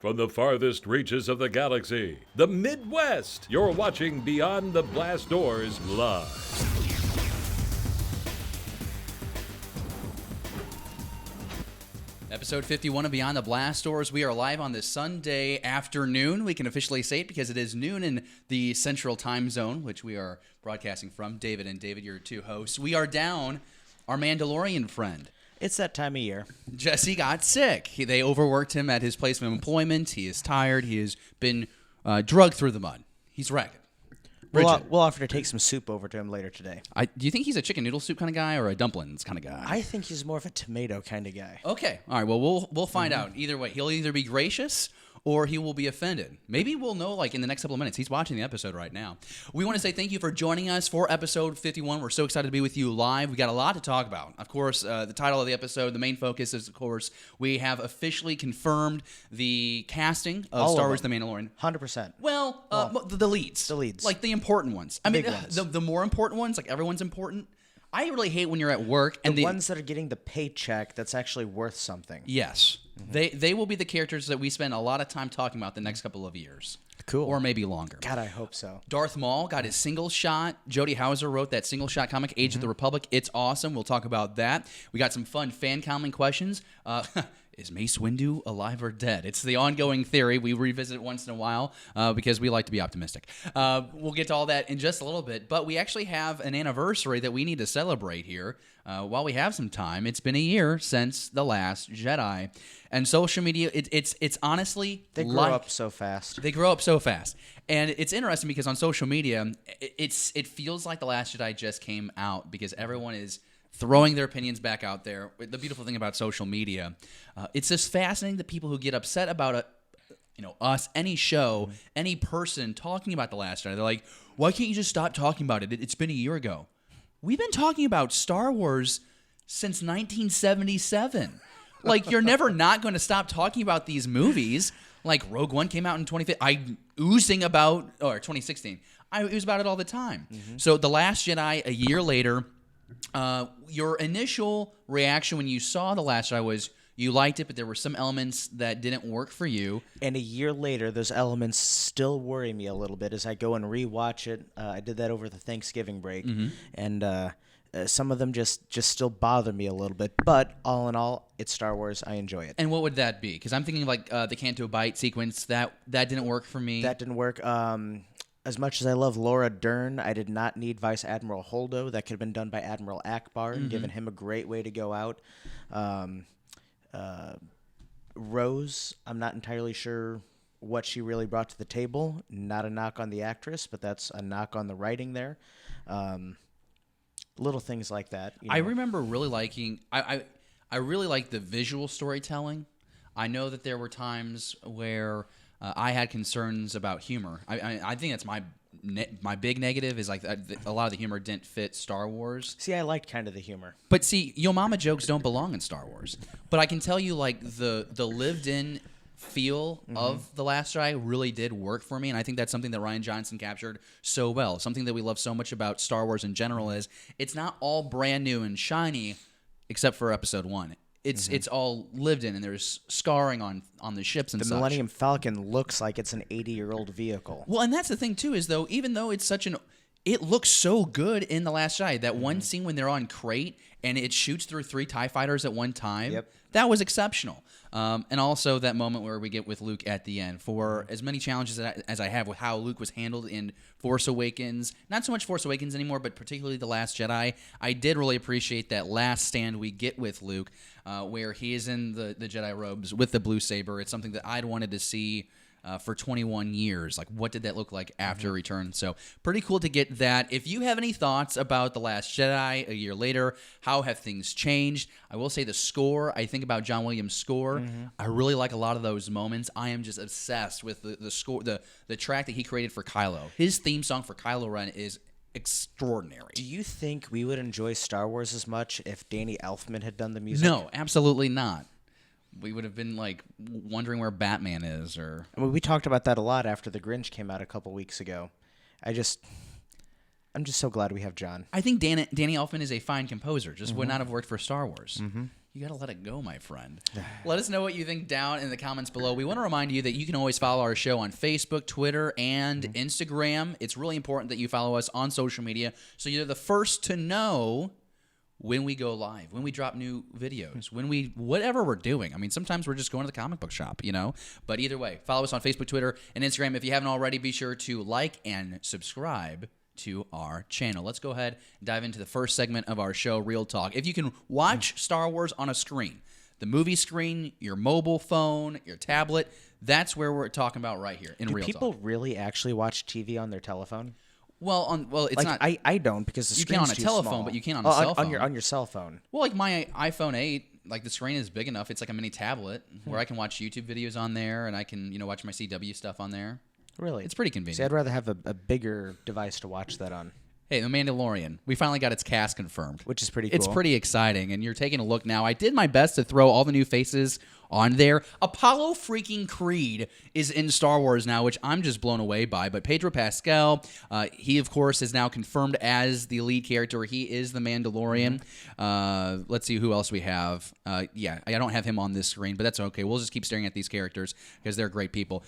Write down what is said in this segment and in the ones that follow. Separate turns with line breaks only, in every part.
From the farthest reaches of the galaxy, the Midwest, you're watching Beyond the Blast Doors live.
Episode 51 of Beyond the Blast Doors. We are live on this Sunday afternoon. We can officially say it because it is noon in the Central Time Zone, which we are broadcasting from. David and David, your two hosts. We are down our Mandalorian friend.
It's that time of year.
Jesse got sick. They overworked him at his place of employment. He is tired. He has been drugged through the mud. He's ragged.
We'll offer to take some soup over to him later today.
Do you think he's a chicken noodle soup kind of guy or a dumplings kind of guy?
I think he's more of a tomato kind of guy.
Okay. All right. Well, we'll find out. Either way, he'll either be gracious or he will be offended. Maybe we'll know like in the next couple of minutes. He's watching the episode right now. We want to say thank you for joining us for episode 51. We're so excited to be with you live. We got a lot to talk about. Of course, the title of the episode, the main focus is, of course, we have officially confirmed the casting of Star Wars The Mandalorian.
100%.
Well, the leads.
The leads.
Like the important ones. I mean, the more important ones, like everyone's important. I really hate when you're at work and
the ones that are getting the paycheck that's actually worth something.
Yes. They will be the characters that we spend a lot of time talking about the next couple of years.
Cool.
Or maybe longer.
God, I hope so.
Darth Maul got his single shot. Jody Houser wrote that single shot comic, Age of the Republic. It's awesome. We'll talk about that. We got some fun fan Comlink questions. Is Mace Windu alive or dead? It's the ongoing theory. We revisit it once in a while because we like to be optimistic. We'll get to all that in just a little bit, but we actually have an anniversary that we need to celebrate here while we have some time. It's been a year since The Last Jedi, and social media, it's honestly...
They grow up so fast.
They grow up so fast. And it's interesting because on social media, it feels like The Last Jedi just came out because everyone is throwing their opinions back out there. The beautiful thing about social media, it's just fascinating the people who get upset about us, any show, any person talking about The Last Jedi. They're like, why can't you just stop talking about it? It's been a year ago. We've been talking about Star Wars since 1977. Like, you're never not going to stop talking about these movies. Like, Rogue One came out in 2016. I ooze about it all the time. So The Last Jedi, a year later... your initial reaction when you saw The Last Jedi was you liked it, but there were some elements that didn't work for you.
And a year later, those elements still worry me a little bit as I go and rewatch it. I did that over the Thanksgiving break, and some of them just still bother me a little bit. But all in all, it's Star Wars. I enjoy it.
And what would that be? Because I'm thinking like the Canto Bight sequence that didn't work for me.
That didn't work. As much as I love Laura Dern, I did not need Vice Admiral Holdo. That could have been done by Admiral Akbar and given him a great way to go out. Rose, I'm not entirely sure what she really brought to the table. Not a knock on the actress, but that's a knock on the writing there. Little things like that.
I remember really liking... I really liked the visual storytelling. I know that there were times where... I had concerns about humor. I think that's my big negative is like a lot of the humor didn't fit Star Wars.
See, I liked kind of the humor.
But see, Yo Mama jokes don't belong in Star Wars. But I can tell you like the lived-in feel of The Last Jedi really did work for me, and I think that's something that Rian Johnson captured so well. Something that we love so much about Star Wars in general is it's not all brand new and shiny except for Episode 1. It's all lived in, and there's scarring on the ships and such.
The Millennium Falcon looks like it's an 80-year-old vehicle.
Well, and that's the thing, too, is though, even though it's it looks so good in The Last Jedi, that one scene when they're on Crate, and it shoots through 3 TIE fighters at one time, that was exceptional. And also that moment where we get with Luke at the end. For as many challenges as I have with how Luke was handled in Force Awakens, not so much Force Awakens anymore, but particularly The Last Jedi, I did really appreciate that last stand we get with Luke, where he is in the Jedi robes with the blue saber. It's something that I'd wanted to see for 21 years. Like, what did that look like after Return? So, pretty cool to get that. If you have any thoughts about The Last Jedi a year later, how have things changed? I will say the score, I think about John Williams' score. I really like a lot of those moments. I am just obsessed with the score, the track that he created for Kylo. His theme song for Kylo Ren is extraordinary.
Do you think we would enjoy Star Wars as much if Danny Elfman had done the music?
No, absolutely not. We would have been like wondering where Batman is, or
I mean, we talked about that a lot after The Grinch came out a couple weeks ago. I'm just so glad we have John.
I think Danny Elfman is a fine composer. Just would not have worked for Star Wars. You got to let it go, my friend. Let us know what you think down in the comments below. We want to remind you that you can always follow our show on Facebook, Twitter, and Instagram. It's really important that you follow us on social media so you're the first to know when we go live, when we drop new videos, whatever we're doing. I mean, sometimes we're just going to the comic book shop, But either way, follow us on Facebook, Twitter, and Instagram. If you haven't already, be sure to like and subscribe to our channel. Let's go ahead and dive into the first segment of our show, Real Talk. If you can watch Star Wars on a screen, the movie screen, your mobile phone, your tablet, that's where we're talking about right here in Real Talk.
Do people really actually watch TV on their telephone?
Well, it's
like,
not.
I don't because the
you
screen's
can on a
too
telephone,
small.
but you can't on a cell phone.
On your cell phone.
Well, like my iPhone 8, like the screen is big enough. It's like a mini tablet where I can watch YouTube videos on there, and I can watch my CW stuff on there.
Really,
it's pretty convenient.
See, I'd rather have a bigger device to watch that on.
Hey, The Mandalorian. We finally got its cast confirmed.
Which is pretty cool.
It's pretty exciting, and you're taking a look now. I did my best to throw all the new faces on there. Apollo freaking Creed is in Star Wars now, which I'm just blown away by. But Pedro Pascal, he, of course, is now confirmed as the lead character. He is the Mandalorian. Let's see who else we have. Yeah, I don't have him on this screen, but that's okay. We'll just keep staring at these characters because they're great people.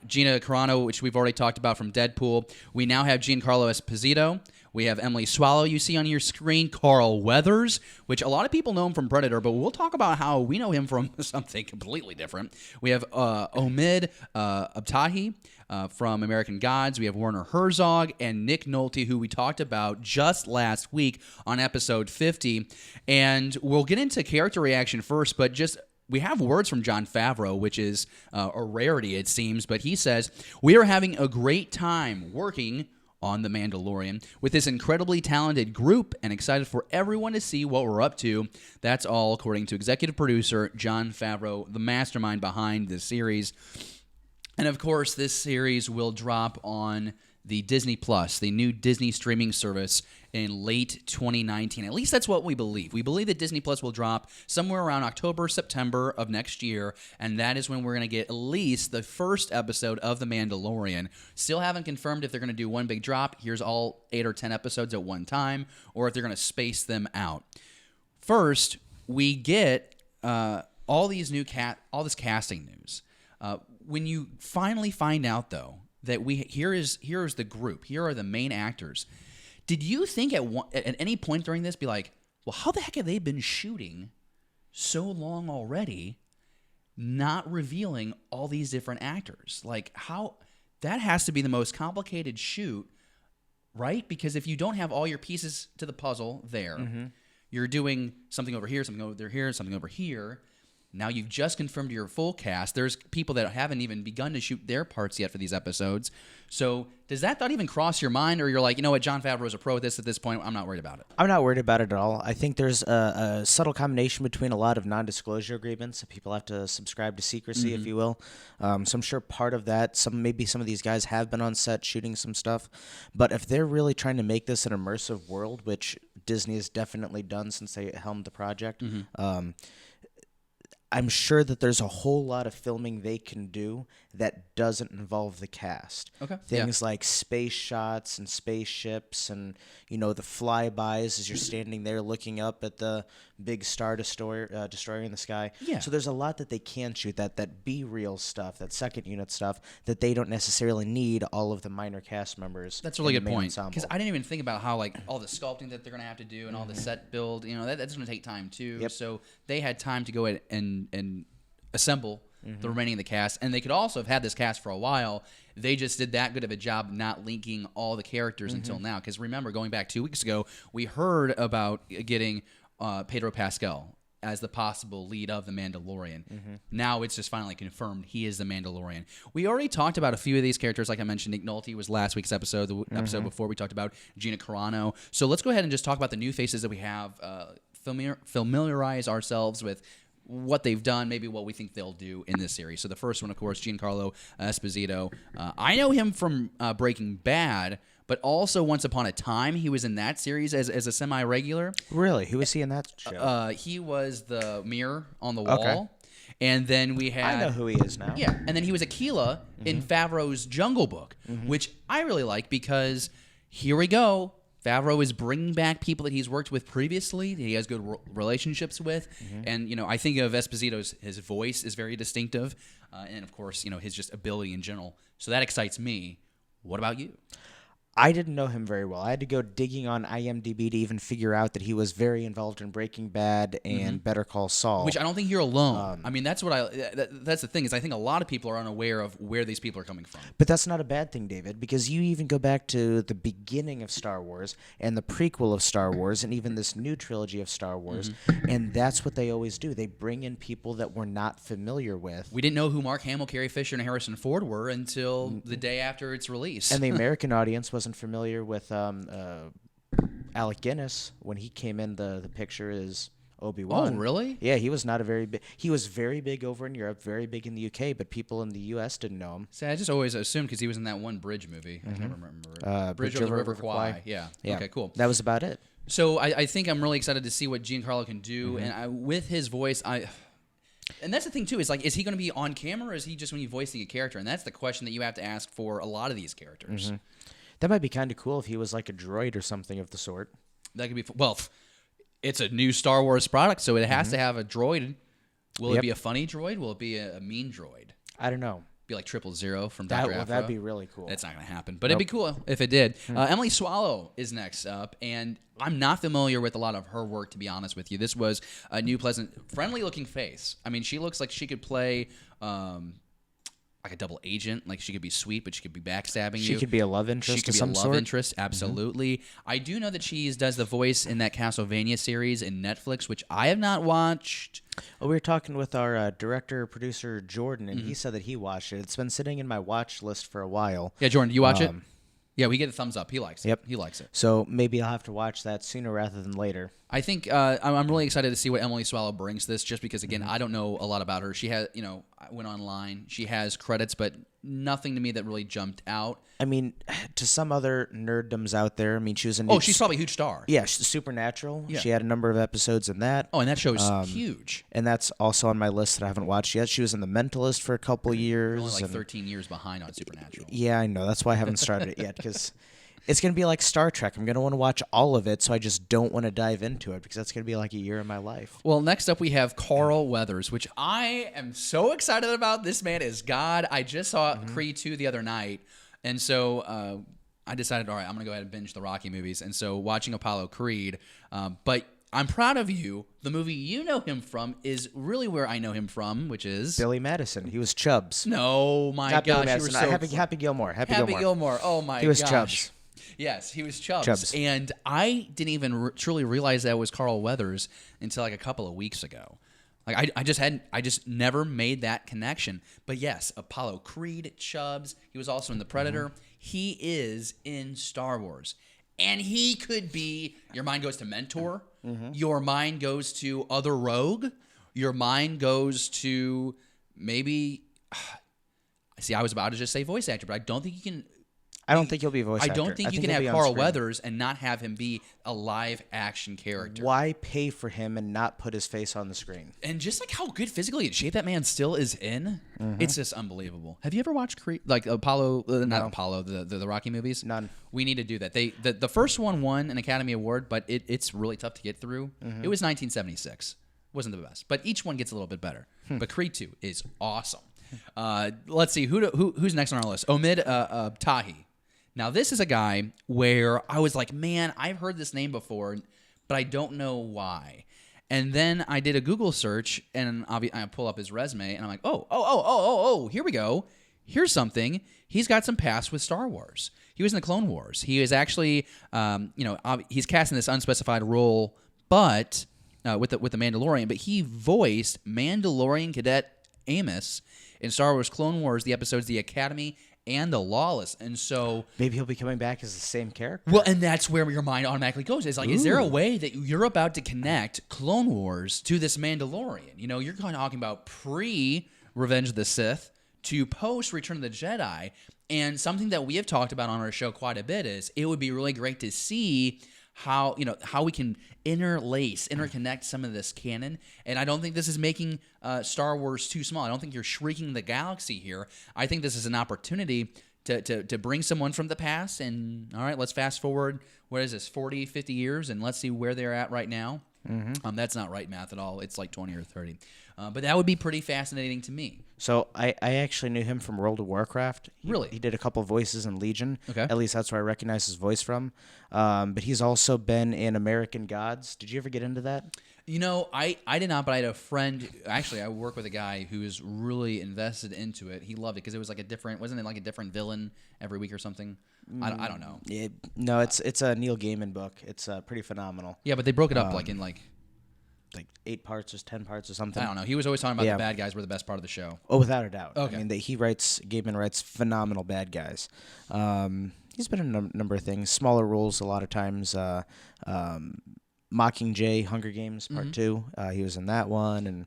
Gina Carano, which we've already talked about from Deadpool. We now have Giancarlo Esposito. We have Emily Swallow, you see on your screen, Carl Weathers, which a lot of people know him from Predator, but we'll talk about how we know him from something completely different. We have Omid Abtahi from American Gods. We have Werner Herzog and Nick Nolte, who we talked about just last week on episode 50. And we'll get into character reaction first, but just... we have words from Jon Favreau, which is a rarity, it seems, but he says, "We are having a great time working on The Mandalorian with this incredibly talented group and excited for everyone to see what we're up to." That's all according to executive producer Jon Favreau, the mastermind behind this series. And of course, this series will drop on the Disney Plus, the new Disney streaming service, in late 2019. At least that's what we believe. We believe that Disney Plus will drop somewhere around October, September of next year, and that is when we're going to get at least the first episode of The Mandalorian. Still haven't confirmed if they're going to do one big drop, here's all 8 or 10 episodes at one time, or if they're going to space them out. First, we get all this casting news. When you finally find out, though, that here is the group, here are the main actors. Did you think at any point during this be like, well, how the heck have they been shooting so long already, not revealing all these different actors? Like, how that has to be the most complicated shoot, right? Because if you don't have all your pieces to the puzzle there, you're doing something over here, something over here, something over here. Now you've just confirmed your full cast. There's people that haven't even begun to shoot their parts yet for these episodes. So does that thought even cross your mind, or you're like, you know what, Jon Favreau's a pro at this point, I'm not worried about it?
I'm not worried about it at all. I think there's a subtle combination between a lot of non-disclosure agreements. People have to subscribe to secrecy, if you will. So I'm sure part of that, maybe some of these guys have been on set shooting some stuff. But if they're really trying to make this an immersive world, which Disney has definitely done since they helmed the project, I'm sure that there's a whole lot of filming they can do that doesn't involve the cast.
Okay.
Things like space shots and spaceships and, the flybys as you're standing there looking up at the big Star Destroyer in the sky.
Yeah.
So there's a lot that they can shoot, that be-real stuff, that second unit stuff, that they don't necessarily need all of the minor cast members.
That's a really good point. Because I didn't even think about how, all the sculpting that they're going to have to do and all the set build, that's going to take time, too.
Yep.
So they had time to go ahead and assemble the remaining of the cast, and they could also have had this cast for a while. They just did that good of a job not linking all the characters until now. Because remember, going back 2 weeks ago, we heard about getting Pedro Pascal as the possible lead of The Mandalorian. Now it's just finally confirmed he is The Mandalorian. We already talked about a few of these characters. Like I mentioned, Nick Nolte was last week's episode. The episode before, we talked about Gina Carano. So let's go ahead and just talk about the new faces that we have, familiarize ourselves with what they've done, maybe what we think they'll do in this series. So the first one, of course, Giancarlo Esposito. I know him from Breaking Bad, but also Once Upon a Time, he was in that series as a semi-regular.
Really? Who was he in that show?
He was the mirror on the wall. Okay. And then we had...
I know who he is now.
Yeah, and then he was Aquila in Favreau's Jungle Book, which I really like because here we go. Favreau is bringing back people that he's worked with previously, that he has good relationships with. And, I think of Esposito's, his voice is very distinctive. And, of course, his just ability in general. So that excites me. What about you?
I didn't know him very well. I had to go digging on IMDb to even figure out that he was very involved in Breaking Bad and Better Call Saul.
Which I don't think you're alone. I mean, that's what that's the thing, is I think a lot of people are unaware of where these people are coming from.
But that's not a bad thing, David, because you even go back to the beginning of Star Wars and the prequel of Star Wars and even this new trilogy of Star Wars, and that's what they always do. They bring in people that we're not familiar with.
We didn't know who Mark Hamill, Carrie Fisher, and Harrison Ford were until the day after its release.
And the American audience wasn't familiar with Alec Guinness when he came in the picture as Obi-Wan.
Oh, really?
Yeah, he was not a very big. He was very big over in Europe, very big in the UK, but people in the US didn't know him.
See, I just always assumed because he was in that one Bridge movie. I never remember it. Bridge over the River Kwai. Yeah. Okay, cool.
That was about it.
So I think I'm really excited to see what Giancarlo can do, and with his voice, and that's the thing too, is like, is he going to be on camera, or is he just when you voicing a character? And that's the question that you have to ask for a lot of these characters.
That might be kind of cool if he was like a droid or something of the sort.
That could be it's a new Star Wars product, so it has to have a droid. Will it be a funny droid? Will it be a mean droid?
I don't know.
Be like 000 from Dr. Aphra.
That'd be really cool.
That's not going to happen, but it'd be cool if it did. Emily Swallow is next up, and I'm not familiar with a lot of her work, to be honest with you. This was a new, pleasant, friendly-looking face. I mean, she looks like she could play like a double agent. Like, she could be sweet, but she could be backstabbing you.
She could be a love interest.
She could be a love interest, absolutely. I do know that she does the voice in that Castlevania series in Netflix, which I have not watched.
Well, we were talking with our director-producer, Jordan, and he said that he watched it. It's been sitting in my watch list for a while.
Yeah, Jordan, do you watch it? Yeah, we get a thumbs up. He likes it.
Yep.
He likes it.
So maybe I'll have to watch that sooner rather than later.
I think I'm really excited to see what Emily Swallow brings to this, just because, again, I don't know a lot about her. She has, I went online. She has credits, but nothing to me that really jumped out.
I mean, to some other nerddoms out there, I mean, she was in...
she's probably a huge star.
Yeah, she's Supernatural.
Yeah.
She had a number of episodes in that.
Oh, and that show's huge.
And that's also on my list that I haven't watched yet. She was in The Mentalist for a couple years.
You're only like 13 years behind on Supernatural.
Yeah, I know. That's why I haven't started it yet, because... It's going to be like Star Trek. I'm going to want to watch all of it, so I just don't want to dive into it because that's going to be like a year of my life.
Well, next up we have Carl Weathers, which I am so excited about. This man is God. I just saw Creed 2 the other night, and so I decided, all right, I'm going to go ahead and binge the Rocky movies. And so watching Apollo Creed, but I'm proud of you. The movie you know him from is really where I know him from, which is...
Billy Madison. He was Chubbs.
No, my
Not
gosh.
Billy Madison. Happy Gilmore. Happy
Gilmore. Oh, my gosh.
He was Chubbs.
Yes, he was Chubbs. And I didn't even truly realize that was Carl Weathers until like a couple of weeks ago. Like I just never made that connection. But yes, Apollo Creed, Chubbs. He was also in The Predator. He is in Star Wars. And he could be, your mind goes to Mentor. Your mind goes to Other Rogue. Your mind goes to maybe, see, I was about to just say voice actor, but I don't think you can...
I don't think he'll be a voice actor.
I don't think you can have Carl Weathers and not have him be a live action character.
Why pay for him and not put his face on the screen?
And just like how good physically in shape that man still is in, it's just unbelievable. Have you ever watched like Apollo? Not Apollo, the Rocky movies.
None.
We need to do that. The first one won an Academy Award, but it's really tough to get through. It was 1976. Wasn't the best, but each one gets a little bit better. But Creed 2 is awesome. Let's see who's next on our list. Omid Tahi. Now, this is a guy where I was like, man, I've heard this name before, but I don't know why. And then I did a Google search, and I pull up his resume, and I'm like, oh, here we go. Here's something. He's got some past with Star Wars. He was in the Clone Wars. He is actually, he's cast in this unspecified role, but with the Mandalorian. But he voiced Mandalorian Cadet Amos in Star Wars Clone Wars, the episodes The Academy and The Lawless. And so
maybe he'll be coming back as the same character.
Well, and that's where your mind automatically goes. It's like, is there a way that you're about to connect Clone Wars to this Mandalorian? You're kind of talking about pre-Revenge of the Sith to post-Return of the Jedi. And something that we have talked about on our show quite a bit is it would be really great to see how we can interconnect some of this canon. And I don't think this is making Star Wars too small. I don't think you're shrinking the galaxy here. I think this is an opportunity to bring someone from the past and, all right, let's fast forward, what is this, 40, 50 years, and let's see where they're at right now. That's not right math at all. It's like 20 or 30. But that would be pretty fascinating to me.
So I actually knew him from World of Warcraft.
Really?
He did a couple voices in Legion.
Okay.
At least that's where I recognize his voice from. But he's also been in American Gods. Did you ever get into that?
I did not, but I had a friend. Actually, I work with a guy who is really invested into it. He loved it because it was like wasn't it like a different villain every week or something? I don't know.
No, it's a Neil Gaiman book. It's pretty phenomenal.
Yeah, but they broke it up like
8 parts or 10 parts or something.
I don't know. He was always talking about the bad guys were the best part of the show.
Oh, without a doubt.
Okay.
I mean, Gaiman writes phenomenal bad guys. He's been in a number of things, smaller roles a lot of times. Mockingjay, Hunger Games Part 2. He was in that one, and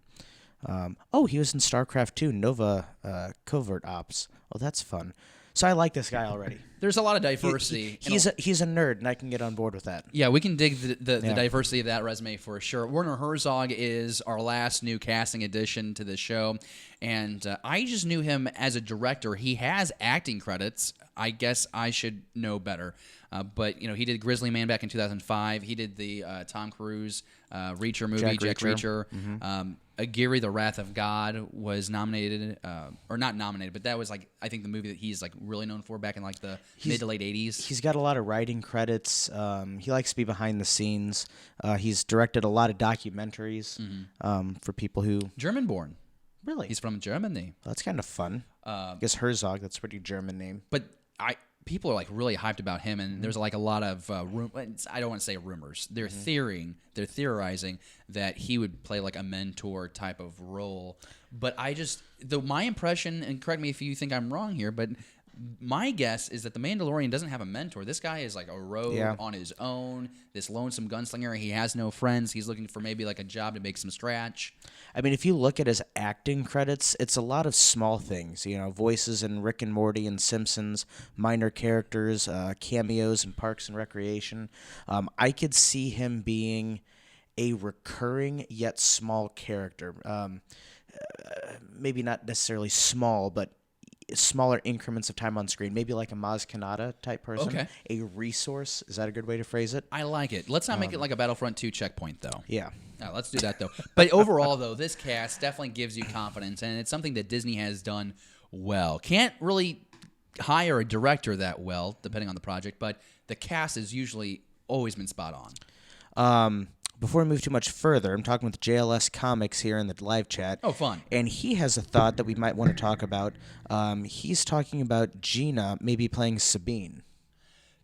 he was in StarCraft 2, Nova Covert Ops. Oh, that's fun. So I like this guy already.
There's a lot of diversity.
He's a nerd, and I can get on board with that.
Yeah, we can dig the diversity of that resume for sure. Werner Herzog is our last new casting addition to the show, and I just knew him as a director. He has acting credits. I guess I should know better. But he did Grizzly Man back in 2005. He did the Tom Cruise Reacher movie, Jack Reacher. Aguirre, The Wrath of God was nominated, or not nominated, but that was I think the movie that he's really known for back in the mid to late 80s.
He's got a lot of writing credits. He likes to be behind the scenes. He's directed a lot of documentaries for people who...
German-born.
Really?
He's from Germany.
Well, that's kind of fun. I guess Herzog, that's a pretty German name.
But people are really hyped about him, and there's a lot of I don't want to say rumors. They're theorizing that he would play a mentor type of role. But my impression, and correct me if you think I'm wrong here, but my guess is that the Mandalorian doesn't have a mentor. This guy is a rogue on his own, this lonesome gunslinger. He has no friends. He's looking for maybe a job to make some scratch.
I mean, if you look at his acting credits, it's a lot of small things. Voices in Rick and Morty and Simpsons, minor characters, cameos in Parks and Recreation. I could see him being a recurring yet small character. Maybe not necessarily small, but smaller increments of time on screen, maybe like a Maz Kanata type person.
Okay.
A resource. Is that a good way to phrase it?
I like it. Let's not make it like a Battlefront 2 checkpoint, though.
Yeah.
No, let's do that, though. But overall, though, this cast definitely gives you confidence, and it's something that Disney has done well. Can't really hire a director that well, depending on the project, but the cast has usually always been spot on.
Before we move too much further, I'm talking with JLS Comics here in the live chat.
Oh, fun.
And he has a thought that we might want to talk about. He's talking about Gina maybe playing Sabine.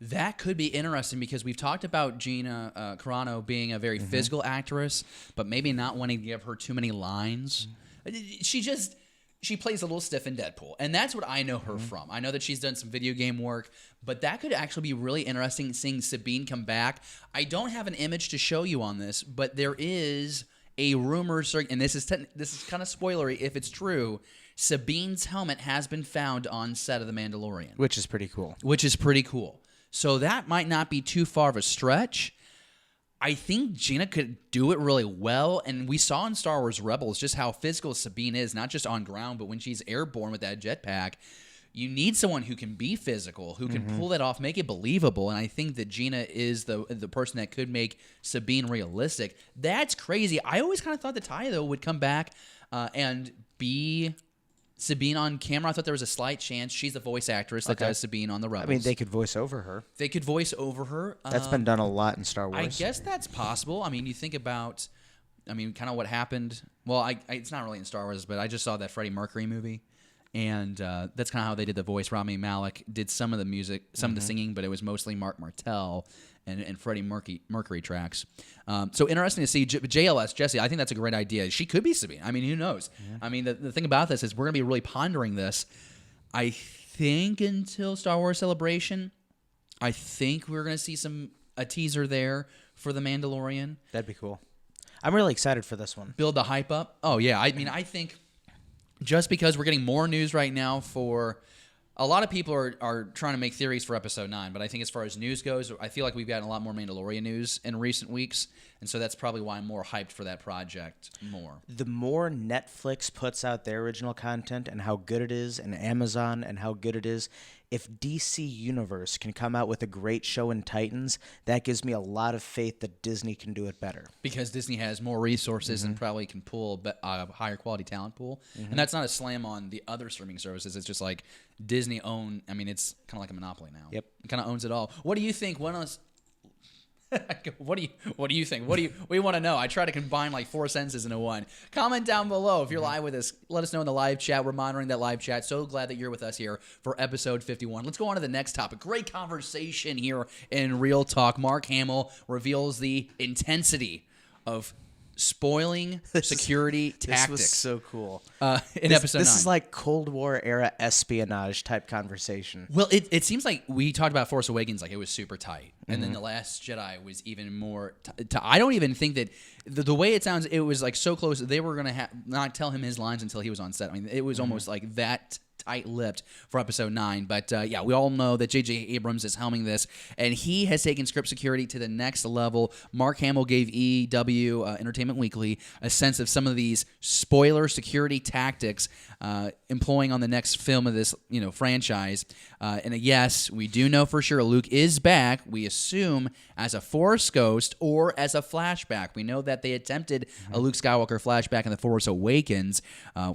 That could be interesting because we've talked about Gina Carano being a very physical actress, but maybe not wanting to give her too many lines. She plays a little stiff in Deadpool, and that's what I know her from. I know that she's done some video game work, but that could actually be really interesting seeing Sabine come back. I don't have an image to show you on this, but there is a rumor, and this is kind of spoilery if it's true. Sabine's helmet has been found on set of The Mandalorian,
Which is pretty cool.
So that might not be too far of a stretch. I think Gina could do it really well, and we saw in Star Wars Rebels just how physical Sabine is, not just on ground, but when she's airborne with that jetpack. You need someone who can be physical, who can pull that off, make it believable, and I think that Gina is the person that could make Sabine realistic. That's crazy. I always kind of thought that Taya, though, would come back and be Sabine on camera. I thought there was a slight chance. She's the voice actress that does Sabine on the Rebels.
I mean, they could voice over her. That's been done a lot in Star Wars.
I guess that's possible. I mean, you think about, kind of what happened. Well, it's not really in Star Wars, but I just saw that Freddie Mercury movie, and that's kind of how they did the voice. Rami Malek did some of the music, some of the singing, but it was mostly Mark Martel and Freddie Mercury tracks. So interesting to see. JLS, Jesse, I think that's a great idea. She could be Sabine. I mean, who knows? Yeah. The thing about this is we're going to be really pondering this. I think until Star Wars Celebration, I think we're going to see a teaser there for The Mandalorian.
That'd be cool. I'm really excited for this one.
Build the hype up. Oh, yeah. I think just because we're getting more news right now for... A lot of people are trying to make theories for Episode 9, but I think as far as news goes, I feel like we've gotten a lot more Mandalorian news in recent weeks, and so that's probably why I'm more hyped for that project more.
The more Netflix puts out their original content and how good it is, and Amazon and how good it is, if DC Universe can come out with a great show in Titans, that gives me a lot of faith that Disney can do it better.
Because Disney has more resources and probably can pull a higher quality talent pool. And that's not a slam on the other streaming services. It's just like Disney own. I mean, it's kind of like a monopoly now.
Yep.
It kind of owns it all. What do you think? What do you think? What do you want to know? I try to combine like 4 sentences into one. Comment down below if you're live with us. Let us know in the live chat. We're monitoring that live chat. So glad that you're with us here for episode 51. Let's go on to the next topic. Great conversation here in Real Talk. Mark Hamill reveals the intensity of spoiling security tactics.
This was so cool.
In episode 9.
This is like Cold War era espionage type conversation.
Well, it seems like we talked about Force Awakens, like it was super tight. And then The Last Jedi was even more I don't even think that the way it sounds, it was like so close that they were going to not tell him his lines until he was on set. I mean, it was almost like that tight-lipped for episode 9. But yeah, we all know that J.J. Abrams is helming this, and he has taken script security to the next level. Mark Hamill gave EW, Entertainment Weekly, a sense of some of these spoiler security tactics employing on the next film of this franchise. And yes, we do know for sure Luke is back. We assume as a Force ghost or as a flashback. We know that they attempted a Luke Skywalker flashback in The Force Awakens.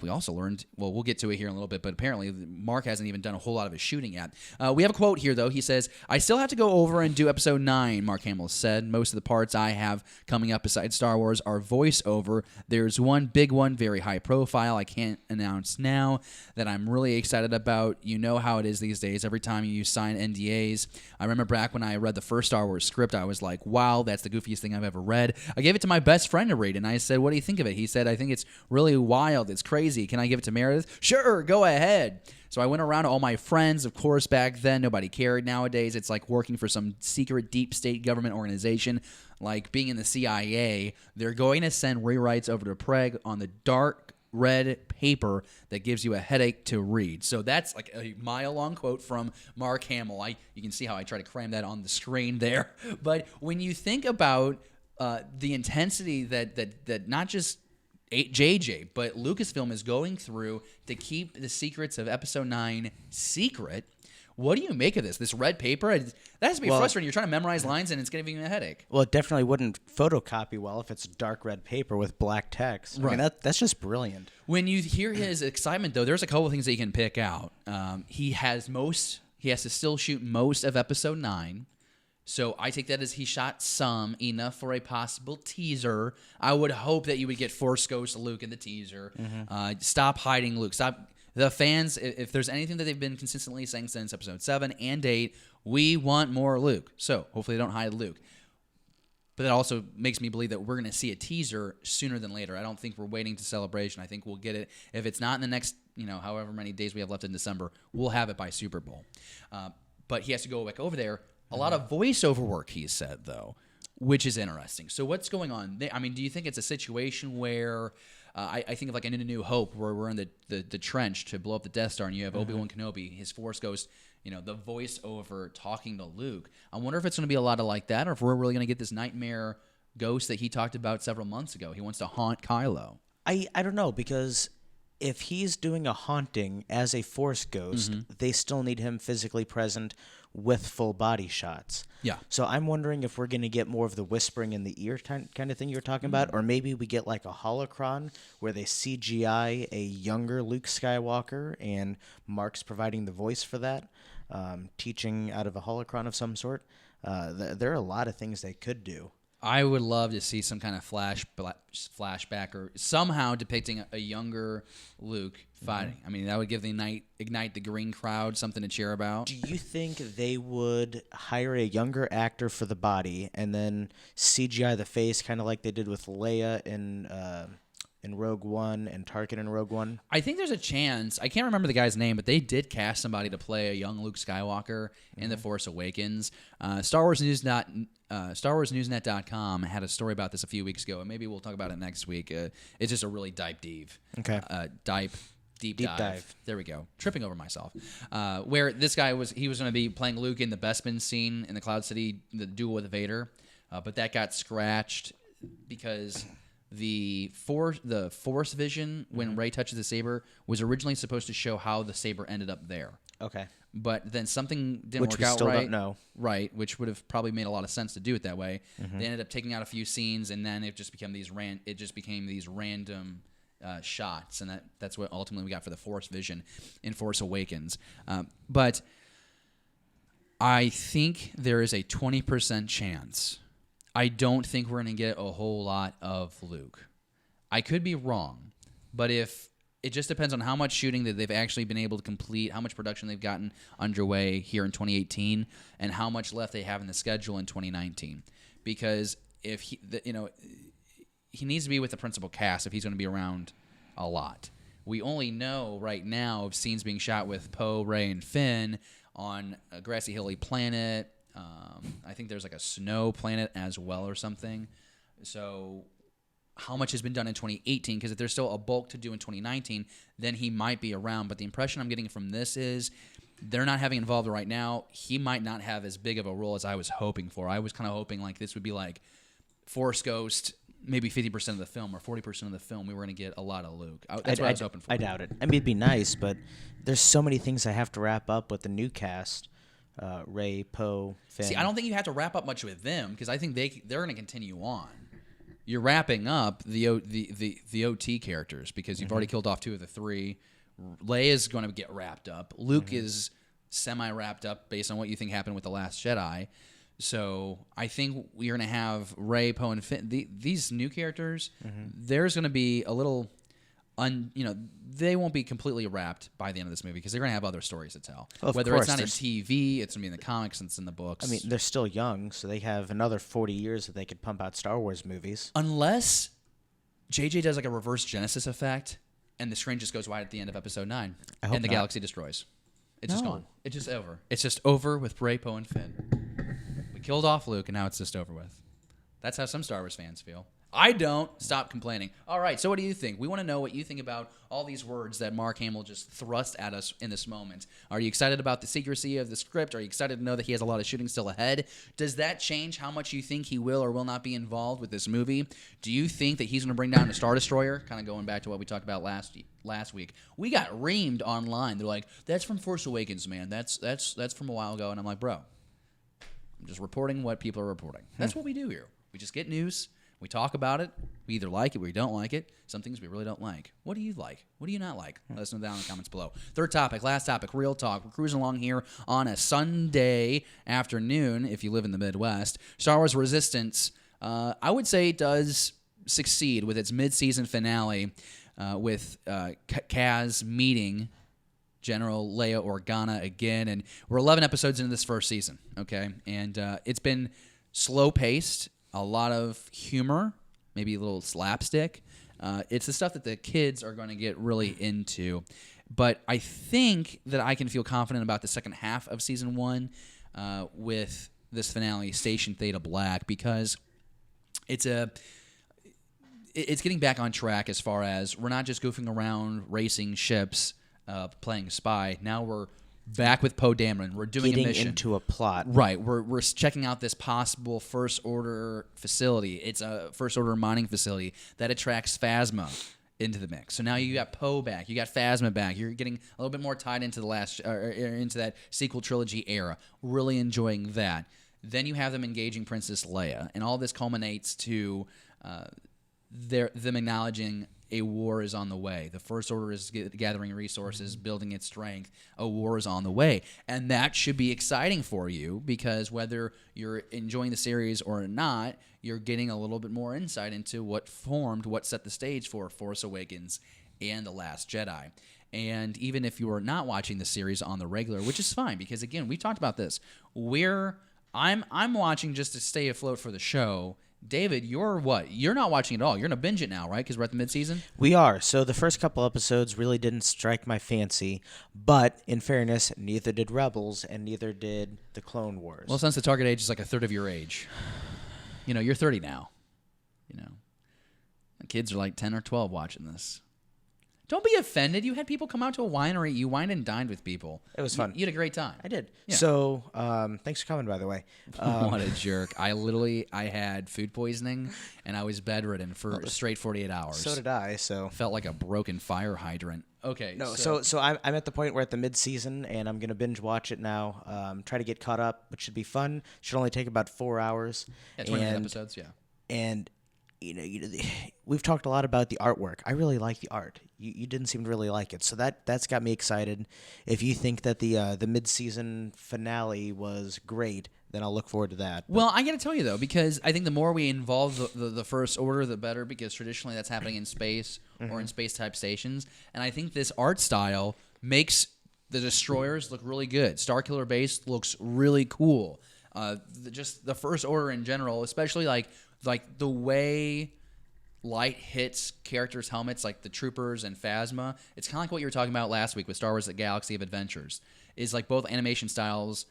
We also learned, well, we'll get to it here in a little bit, but apparently Mark hasn't even done a whole lot of his shooting yet. We have a quote here, though. He says, "I still have to go over and do episode 9, Mark Hamill said. Most of the parts I have coming up besides Star Wars are voiceover. There's one big one, very high profile, I can't announce now, that I'm really excited about. You know how it is these days. Every time you sign NDAs. I remember back when I read the first Star Wars script, I was like, wow, that's the goofiest thing I've ever read. I gave it to my best friend to read, and I said, what do you think of it? He said, I think it's really wild. It's crazy. Can I give it to Meredith? Sure, go ahead. So I went around to all my friends. Of course, back then, nobody cared. Nowadays, it's like working for some secret deep state government organization, like being in the CIA. They're going to send rewrites over to Prague on the dark red paper that gives you a headache to read." So that's like a mile-long quote from Mark Hamill. You can see how I try to cram that on the screen there. But when you think about the intensity that not just JJ, but Lucasfilm is going through to keep the secrets of Episode 9 secret, what do you make of this? This red paper? That has to be frustrating. You're trying to memorize lines, and it's giving you a headache.
Well, it definitely wouldn't photocopy well if it's dark red paper with black text.
Right.
I mean, that's just brilliant.
When you hear his excitement, though, there's a couple of things that you can pick out. He has to still shoot most of Episode 9. So I take that as he shot enough for a possible teaser. I would hope that you would get Force Ghost Luke in the teaser. Stop hiding Luke. Stop. The fans, if there's anything that they've been consistently saying since episode 7 and 8, we want more Luke. So hopefully they don't hide Luke. But that also makes me believe that we're going to see a teaser sooner than later. I don't think we're waiting to Celebration. I think we'll get it. If it's not in the next, however many days we have left in December, we'll have it by Super Bowl. But he has to go back over there. A lot of voiceover work, he said, though, which is interesting. So what's going on? Do you think it's a situation where... I think of like in A New Hope, where we're in the trench to blow up the Death Star, and you have Obi-Wan Kenobi, his Force Ghost, the voiceover talking to Luke. I wonder if it's going to be a lot of like that, or if we're really going to get this nightmare ghost that he talked about several months ago. He wants to haunt Kylo.
I don't know, because if he's doing a haunting as a Force Ghost, they still need him physically present with full body shots.
Yeah.
So I'm wondering if we're going to get more of the whispering in the ear kind of thing you were talking about, or maybe we get like a holocron where they CGI a younger Luke Skywalker and Mark's providing the voice for that, teaching out of a holocron of some sort. There are a lot of things they could do.
I would love to see some kind of flashback or somehow depicting a younger Luke fighting. I mean, that would give the Ignite the Green crowd something to cheer about.
Do you think they would hire a younger actor for the body and then CGI the face, kind of like they did with Leia in Rogue One and Tarkin in Rogue One?
I think there's a chance. I can't remember the guy's name, but they did cast somebody to play a young Luke Skywalker in The Force Awakens. StarWarsNewsNet.com had a story about this a few weeks ago, and maybe we'll talk about it next week. It's just a really deep dive. There we go. Tripping over myself. Where this guy was going to be playing Luke in the Bespin scene in the Cloud City, the duel with Vader, but that got scratched because the Force vision when Rey touches the saber was originally supposed to show how the saber ended up there.
Okay.
but then something didn't
Which
work
we
out
still
right.
don't know.
Right, which would have probably made a lot of sense to do it that way. They ended up taking out a few scenes, and then it just became these random shots, and that's what ultimately we got for the Force vision in Force Awakens. But I think there is a 20% chance. I don't think we're going to get a whole lot of Luke. I could be wrong, but if it just depends on how much shooting that they've actually been able to complete, how much production they've gotten underway here in 2018, and how much left they have in the schedule in 2019. Because if he needs to be with the principal cast if he's going to be around a lot. We only know right now of scenes being shot with Poe, Rey, and Finn on a grassy, hilly planet. I think there's like a snow planet as well or something. So how much has been done in 2018? Because if there's still a bulk to do in 2019, then he might be around. But the impression I'm getting from this is they're not having involved right now. He might not have as big of a role as I was hoping for. I was kind of hoping like this would be like Force Ghost, maybe 50% of the film or 40% of the film. We were going to get a lot of Luke. That's what I was hoping for.
I doubt it. I mean, it'd be nice, but there's so many things I have to wrap up with the new cast. Rey, Poe, Finn.
See, I don't think you have to wrap up much with them because I think they're going to continue on. You're wrapping up the OT characters because you've already killed off 2 of the 3. Leia is going to get wrapped up. Luke is semi-wrapped up based on what you think happened with The Last Jedi. So I think we're going to have Rey, Poe, and Finn. These new characters, there's going to be a little... they won't be completely wrapped by the end of this movie because they're going to have other stories to tell. Whether it's not in TV, it's going to be in the comics, and it's in the books.
I mean, they're still young, so they have another 40 years that they could pump out Star Wars movies.
Unless JJ does like a reverse Genesis effect, and the screen just goes wide at the end of Episode 9, and the galaxy destroys. It's just gone. It's just over. It's just over with Rey, Poe, and Finn. We killed off Luke, and now it's just over with. That's how some Star Wars fans feel. I don't. Stop complaining. All right, so what do you think? We want to know what you think about all these words that Mark Hamill just thrust at us in this moment. Are you excited about the secrecy of the script? Are you excited to know that he has a lot of shooting still ahead? Does that change how much you think he will or will not be involved with this movie? Do you think that he's going to bring down a Star Destroyer? Kind of going back to what we talked about last week. We got reamed online. They're like, that's from Force Awakens, man. That's from a while ago. And I'm like, bro, I'm just reporting what people are reporting. That's what we do here. We just get news. We talk about it. We either like it or we don't like it. Some things we really don't like. What do you like? What do you not like? Let us know down in the comments below. Third topic, last topic, real talk. We're cruising along here on a Sunday afternoon, if you live in the Midwest. Star Wars Resistance, I would say, does succeed with its mid-season finale with Kaz meeting General Leia Organa again. And we're 11 episodes into this first season, okay? And it's been slow-paced. A lot of humor, maybe a little slapstick. It's the stuff that the kids are going to get really into. But I think that I can feel confident about the second half of Season 1 with this finale, Station Theta Black, because it's getting back on track as far as we're not just goofing around, racing ships, playing spy. Now we're back with Poe Dameron. We're doing a mission.
Into a plot.
Right. We're checking out this possible First Order facility. It's a First Order mining facility that attracts Phasma into the mix. So now you got Poe back. You got Phasma back. You're getting a little bit more tied into into that sequel trilogy era. Really enjoying that. Then you have them engaging Princess Leia, and all this culminates to them acknowledging a war is on the way. The First Order is gathering resources, building its strength. A war is on the way. And that should be exciting for you because whether you're enjoying the series or not, you're getting a little bit more insight into what set the stage for Force Awakens and The Last Jedi. And even if you are not watching the series on the regular, which is fine because, again, we talked about this. I'm watching just to stay afloat for the show. David, you're what? You're not watching at all. You're going to binge it now, right? Because we're at the mid-season?
We are. So the first couple episodes really didn't strike my fancy. But in fairness, neither did Rebels and neither did the Clone Wars.
Well, since the target age is like a third of your age. You're 30 now. The kids are like 10 or 12 watching this. Don't be offended. You had people come out to a winery. You wined and dined with people.
It was fun.
You had a great time.
I did.
Yeah.
So, thanks for coming, by the way.
What a jerk. I had food poisoning, and I was bedridden for straight 48 hours.
So did I, so.
Felt like a broken fire hydrant. Okay.
No, so I'm at the point where at the mid-season, and I'm going to binge watch it now, try to get caught up, which should be fun. Should only take about 4 hours.
Yeah, 20 episodes, yeah.
And, we've talked a lot about the artwork. I really like the art. You didn't seem to really like it, so that's got me excited. If you think that the mid-season finale was great, then I'll look forward to that.
Well, I got to tell you, though, because I think the more we involve the First Order, the better, because traditionally that's happening in space or in space-type stations. And I think this art style makes the destroyers look really good. Starkiller Base looks really cool. Just the First Order in general, especially like the way light hits characters' helmets, like the Troopers and Phasma. It's kind of like what you were talking about last week with Star Wars: The Galaxy of Adventures. Is like both animation styles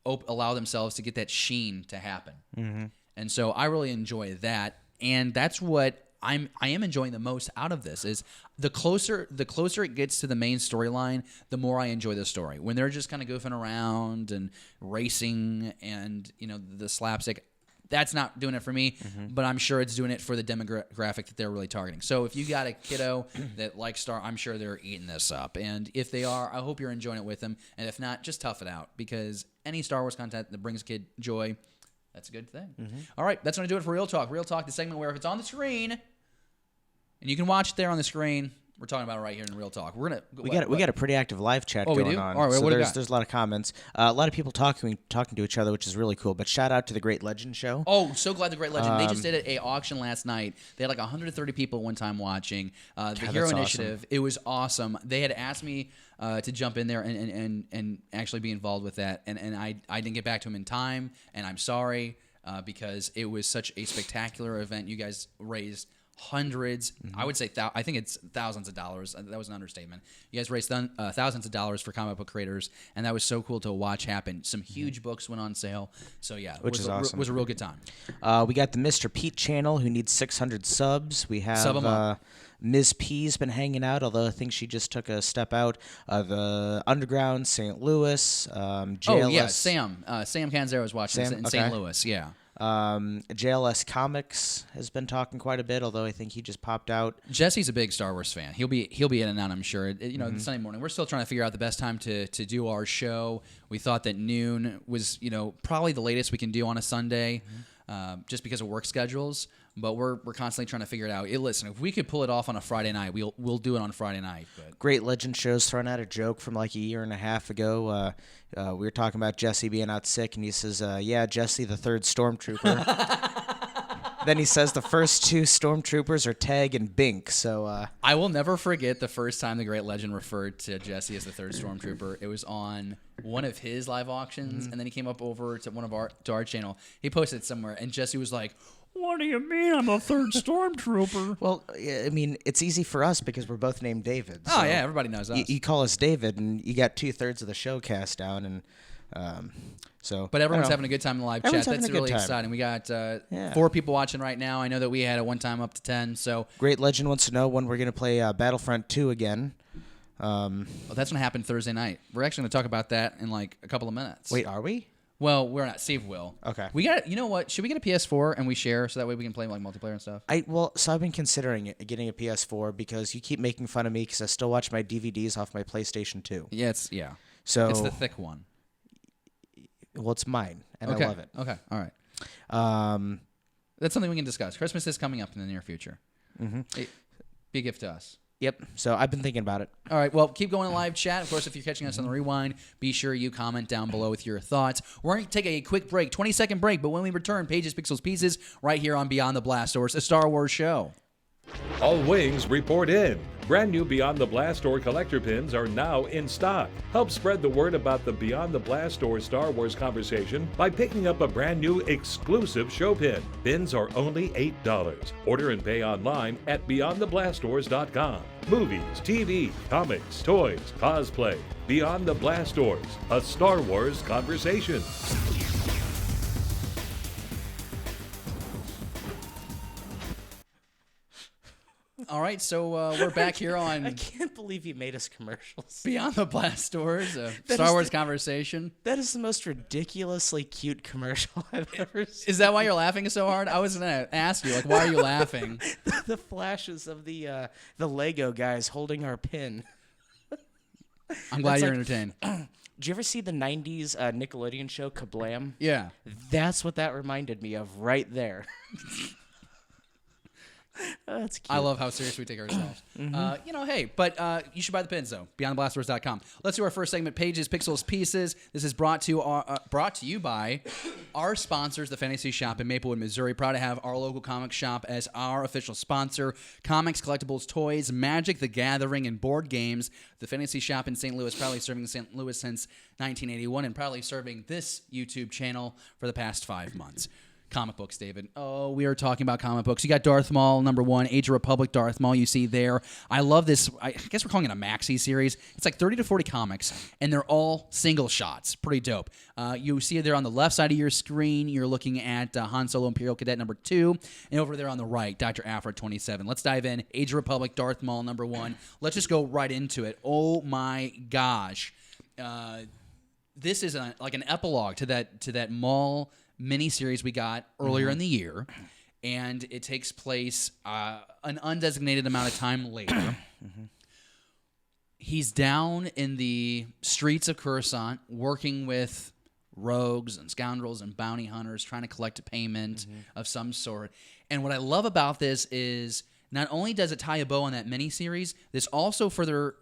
allow themselves to get that sheen to happen. Mm-hmm. And so I really enjoy that, and that's what I am enjoying the most out of this. Is the closer it gets to the main storyline, the more I enjoy the story. When they're just kind of goofing around and racing and the slapstick, that's not doing it for me, but I'm sure it's doing it for the demographic that they're really targeting. So if you got a kiddo that likes Star, I'm sure they're eating this up. And if they are, I hope you're enjoying it with them. And if not, just tough it out, because any Star Wars content that brings a kid joy, that's a good thing. All right, that's going to do it for Real Talk. Real Talk, the segment where if it's on the screen, and you can watch it there on the screen, we're talking about it right here in Real Talk. We
got a pretty active live chat going on.
All right,
so there's a lot of comments, a lot of people talking to each other, which is really cool. But shout out to the Great Legend Show.
Oh, so glad the Great Legend. They just did an auction last night. They had like 130 people at one time watching the Hero Initiative. Awesome. It was awesome. They had asked me to jump in there and actually be involved with that, and I didn't get back to them in time, and I'm sorry because it was such a spectacular event. You guys raised hundreds, I would say, I think it's thousands of dollars. That was an understatement. You guys raised thousands of dollars for comic book creators, and that was so cool to watch happen. Some huge books went on sale. So, yeah,
which is awesome.
It was a real good time.
We got the Mr. Pete channel, who needs 600 subs. We have Ms. P's been hanging out, although I think she just took a step out. The Underground, St. Louis, JLS.
Oh, yeah, Sam Canzero is watching in St. Louis, yeah.
JLS Comics has been talking quite a bit, although I think he just popped out.
Jesse's a big Star Wars fan. He'll be in and out, I'm sure. The Sunday morning. We're still trying to figure out the best time to do our show. We thought that noon was probably the latest we can do on a Sunday, just because of work schedules. But we're constantly trying to figure it out. Listen, if we could pull it off on a Friday night, we'll do it on Friday night. But
Great Legend Show's thrown out a joke from like a year and a half ago. We were talking about Jesse being out sick, and he says, "Yeah, Jesse, the third stormtrooper." Then he says the first two stormtroopers are Tag and Bink. So
I will never forget the first time the Great Legend referred to Jesse as the third stormtrooper. It was on one of his live auctions, and then he came up over to our channel. He posted it somewhere, and Jesse was like, "What do you mean I'm a third stormtrooper?"
Well, I mean, it's easy for us because we're both named David.
Oh, yeah, everybody knows us.
You call us David, and you got 2/3 of the show cast down, and so.
But everyone's having a good time in the live chat. That's really exciting. We got 4 people watching right now. I know that we had at one time up to 10. So
Great Legend wants to know when we're going to play Battlefront 2 again.
Well, that's going to happen Thursday night. We're actually going to talk about that in like a couple of minutes.
Wait, are we?
Well, we're not. Steve will.
Okay.
We got. You know what? Should we get a PS4 and we share so that way we can play like multiplayer and stuff?
So I've been considering getting a PS4 because you keep making fun of me because I still watch my DVDs off my PlayStation 2.
Yeah,
So
it's the thick one.
Well, it's mine, and
okay.
I love it.
Okay. All right. That's something we can discuss. Christmas is coming up in the near future. Be a gift to us.
Yep. So I've been thinking about it.
All right. Well, keep going in live chat. Of course, if you're catching us on the rewind, be sure you comment down below with your thoughts. We're going to take a quick break, 20-second break, but when we return, Pages, Pixels, Pieces, right here on Beyond the Blast Doors, a Star Wars show.
All wings report in. Brand new Beyond the Blast Door collector pins are now in stock. Help spread the word about the Beyond the Blast Door Star Wars conversation by picking up a brand new exclusive show pin. Pins are only $8. Order and pay online at beyondtheblastdoors.com. Movies, TV, comics, toys, cosplay. Beyond the Blast Doors, a Star Wars conversation.
All right, so we're back here on
I can't believe he made us commercials.
Beyond the Blast Doors, Star Wars conversation.
That is the most ridiculously cute commercial I've ever seen.
Is that why you're laughing so hard? I was going to ask you, like, why are you laughing?
The flashes of the Lego guys holding our pin.
I'm glad you're entertained.
Did you ever see the 90s Nickelodeon show Kablam?
Yeah.
That's what that reminded me of right there. That's cute.
I love how serious we take ourselves. Hey, but you should buy the pins, though. BeyondTheBlastDoors.com. Let's do our first segment, Pages, Pixels, Pieces. This is brought to you by our sponsors, the Fantasy Shop in Maplewood, Missouri. Proud to have our local comic shop as our official sponsor. Comics, collectibles, toys, Magic, the Gathering, and board games. The Fantasy Shop in St. Louis, proudly serving St. Louis since 1981 and proudly serving this YouTube channel for the past 5 months. Comic books, David. Oh, we are talking about comic books. You got Darth Maul, #1, Age of Republic Darth Maul, you see there. I love this. I guess we're calling it a maxi series. It's like 30 to 40 comics, and they're all single shots. Pretty dope. You see it there on the left side of your screen. You're looking at Han Solo Imperial Cadet #2, and over there on the right, Dr. Aphra 27. Let's dive in. Age of Republic Darth Maul #1. Let's just go right into it. Oh my gosh. This is like an epilogue to that Maul miniseries we got earlier in the year, and it takes place an undesignated amount of time later. He's down in the streets of Coruscant working with rogues and scoundrels and bounty hunters trying to collect a payment of some sort. And what I love about this is not only does it tie a bow on that miniseries, this also further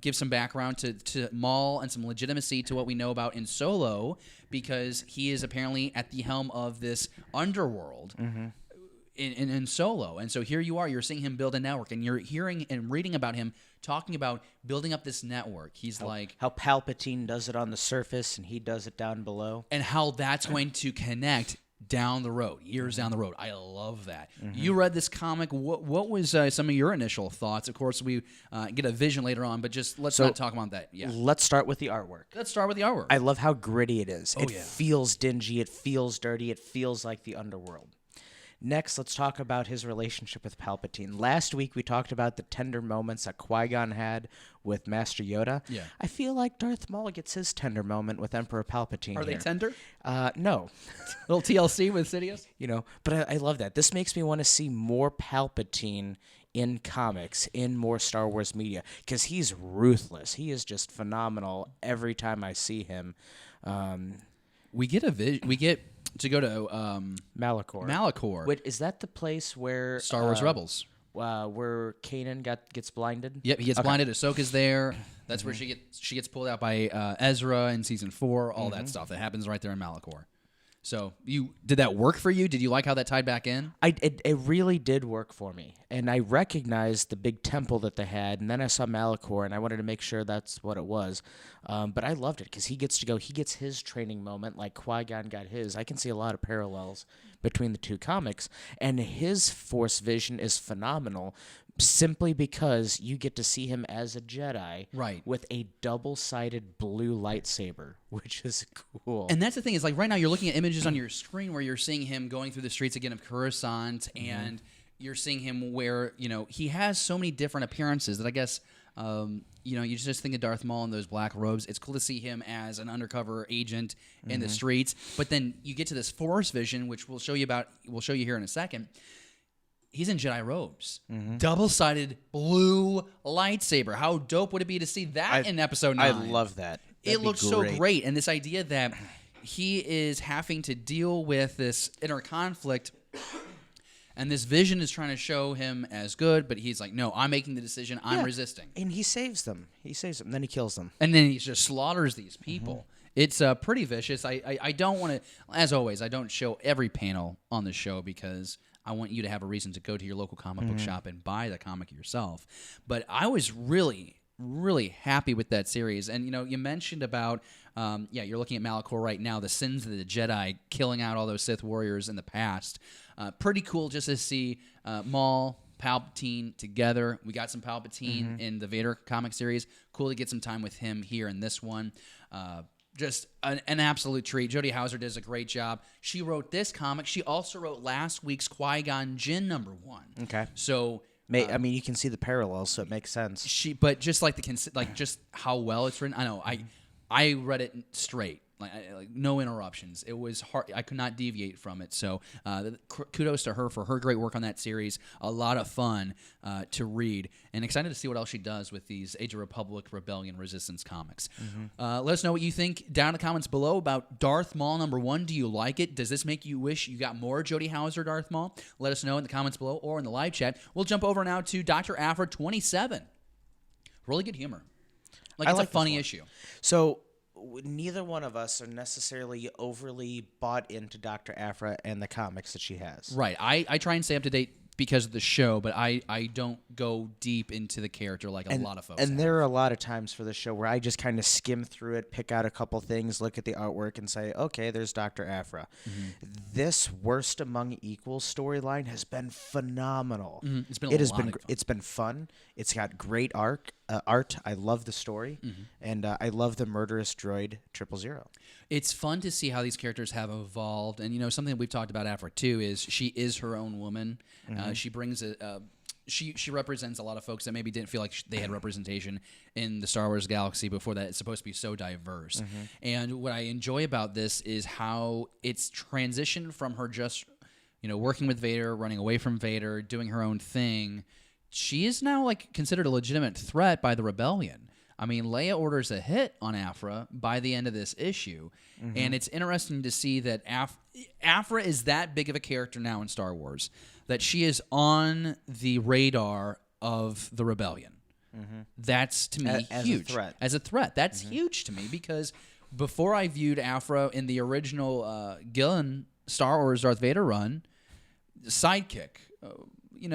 gives some background to Maul and some legitimacy to what we know about in Solo, because he is apparently at the helm of this underworld in Solo. And so here you are, you're seeing him build a network, and you're hearing and reading about him talking about building up this network. He's how
Palpatine does it on the surface and he does it down below.
And how that's going to connect down the road, years down the road. I love that. You read this comic. What was some of your initial thoughts? Of course, we get a vision later on, but just let's not talk about that. Yeah.
Let's start with the artwork.
I
love how gritty it is. It feels dingy. It feels dirty. It feels like the underworld. Next, let's talk about his relationship with Palpatine. Last week, we talked about the tender moments that Qui-Gon had with Master Yoda.
Yeah.
I feel like Darth Maul gets his tender moment with Emperor Palpatine.
Are they tender?
No.
Little TLC with Sidious?
But I love that. This makes me want to see more Palpatine in comics, in more Star Wars media, because he's ruthless. He is just phenomenal every time I see him.
We get to go to Malachor.
Wait, is that the place where
Star Wars Rebels?
Where Kanan gets blinded?
Yep, he gets blinded. Ahsoka's there. That's where she gets pulled out by Ezra in season 4. All that stuff that happens right there in Malachor. So did that work for you? Did you like how that tied back in?
It really did work for me, and I recognized the big temple that they had, and then I saw Malachor, and I wanted to make sure that's what it was. But I loved it because he gets his training moment like Qui-Gon got his. I can see a lot of parallels between the two comics, and his Force vision is phenomenal. Simply because you get to see him as a Jedi,
right,
with a double-sided blue lightsaber, which is cool.
And that's the thing, is like right now you're looking at images on your screen where you're seeing him going through the streets again of Coruscant, and you're seeing him where he has so many different appearances that I guess you just think of Darth Maul in those black robes. It's cool to see him as an undercover agent in the streets, but then you get to this Force vision, which we'll show you here in a second. He's in Jedi robes. Double-sided blue lightsaber. How dope would it be to see that in Episode 9?
I love that.
It looks so great. And this idea that he is having to deal with this inner conflict, and this vision is trying to show him as good, but he's like, no, I'm making the decision. I'm resisting.
And he saves them. Then he kills them.
And then he just slaughters these people. It's pretty vicious. I don't want to, as always, I don't show every panel on the show because I want you to have a reason to go to your local comic book shop and buy the comic yourself. But I was really, really happy with that series. And, you mentioned about, you're looking at Malachor right now, the sins of the Jedi, killing out all those Sith warriors in the past. Pretty cool just to see Maul, Palpatine together. We got some Palpatine in the Vader comic series. Cool to get some time with him here in this one. Just an absolute treat. Jodie Hauser does a great job. She wrote this comic. She also wrote last week's Qui-Gon Jinn #1.
Okay.
So
I mean, you can see the parallels, so it makes sense.
But just like just how well it's written. I know. I read it straight. Like no interruptions. It was hard. I could not deviate from it. So kudos to her for her great work on that series. A lot of fun to read, and excited to see what else she does with these Age of Republic, Rebellion, Resistance comics. Let us know what you think down in the comments below about Darth Maul #1. Do you like it? Does this make you wish you got more Jodie Hauser Darth Maul? Let us know in the comments below or in the live chat. We'll jump over now to Dr. Aphra 27. Really good humor. It's a funny issue.
So neither one of us are necessarily overly bought into Dr. Aphra and the comics that she has.
Right. I try and stay up to date because of the show, but I don't go deep into the character like a lot of folks.
And there are a lot of times for the show where I just kind of skim through it, pick out a couple things, look at the artwork, and say, okay, there's Dr. Aphra. This Worst Among Equals storyline has been phenomenal.
It's been a lot of fun.
It's been fun. It's got great art. I love the story, and I love the murderous droid 000.
It's fun to see how these characters have evolved, and something we've talked about Aphra too is she is her own woman. She brings she represents a lot of folks that maybe didn't feel like they had representation in the Star Wars galaxy before that. It's supposed to be so diverse, and what I enjoy about this is how it's transitioned from her just working with Vader, running away from Vader, doing her own thing. She is now considered a legitimate threat by the Rebellion. I mean, Leia orders a hit on Aphra by the end of this issue, and it's interesting to see that Aphra is that big of a character now in Star Wars that she is on the radar of the Rebellion. That's, to me, huge. As a threat. That's huge to me because before I viewed Aphra in the original Gillen Star Wars Darth Vader run, sidekick,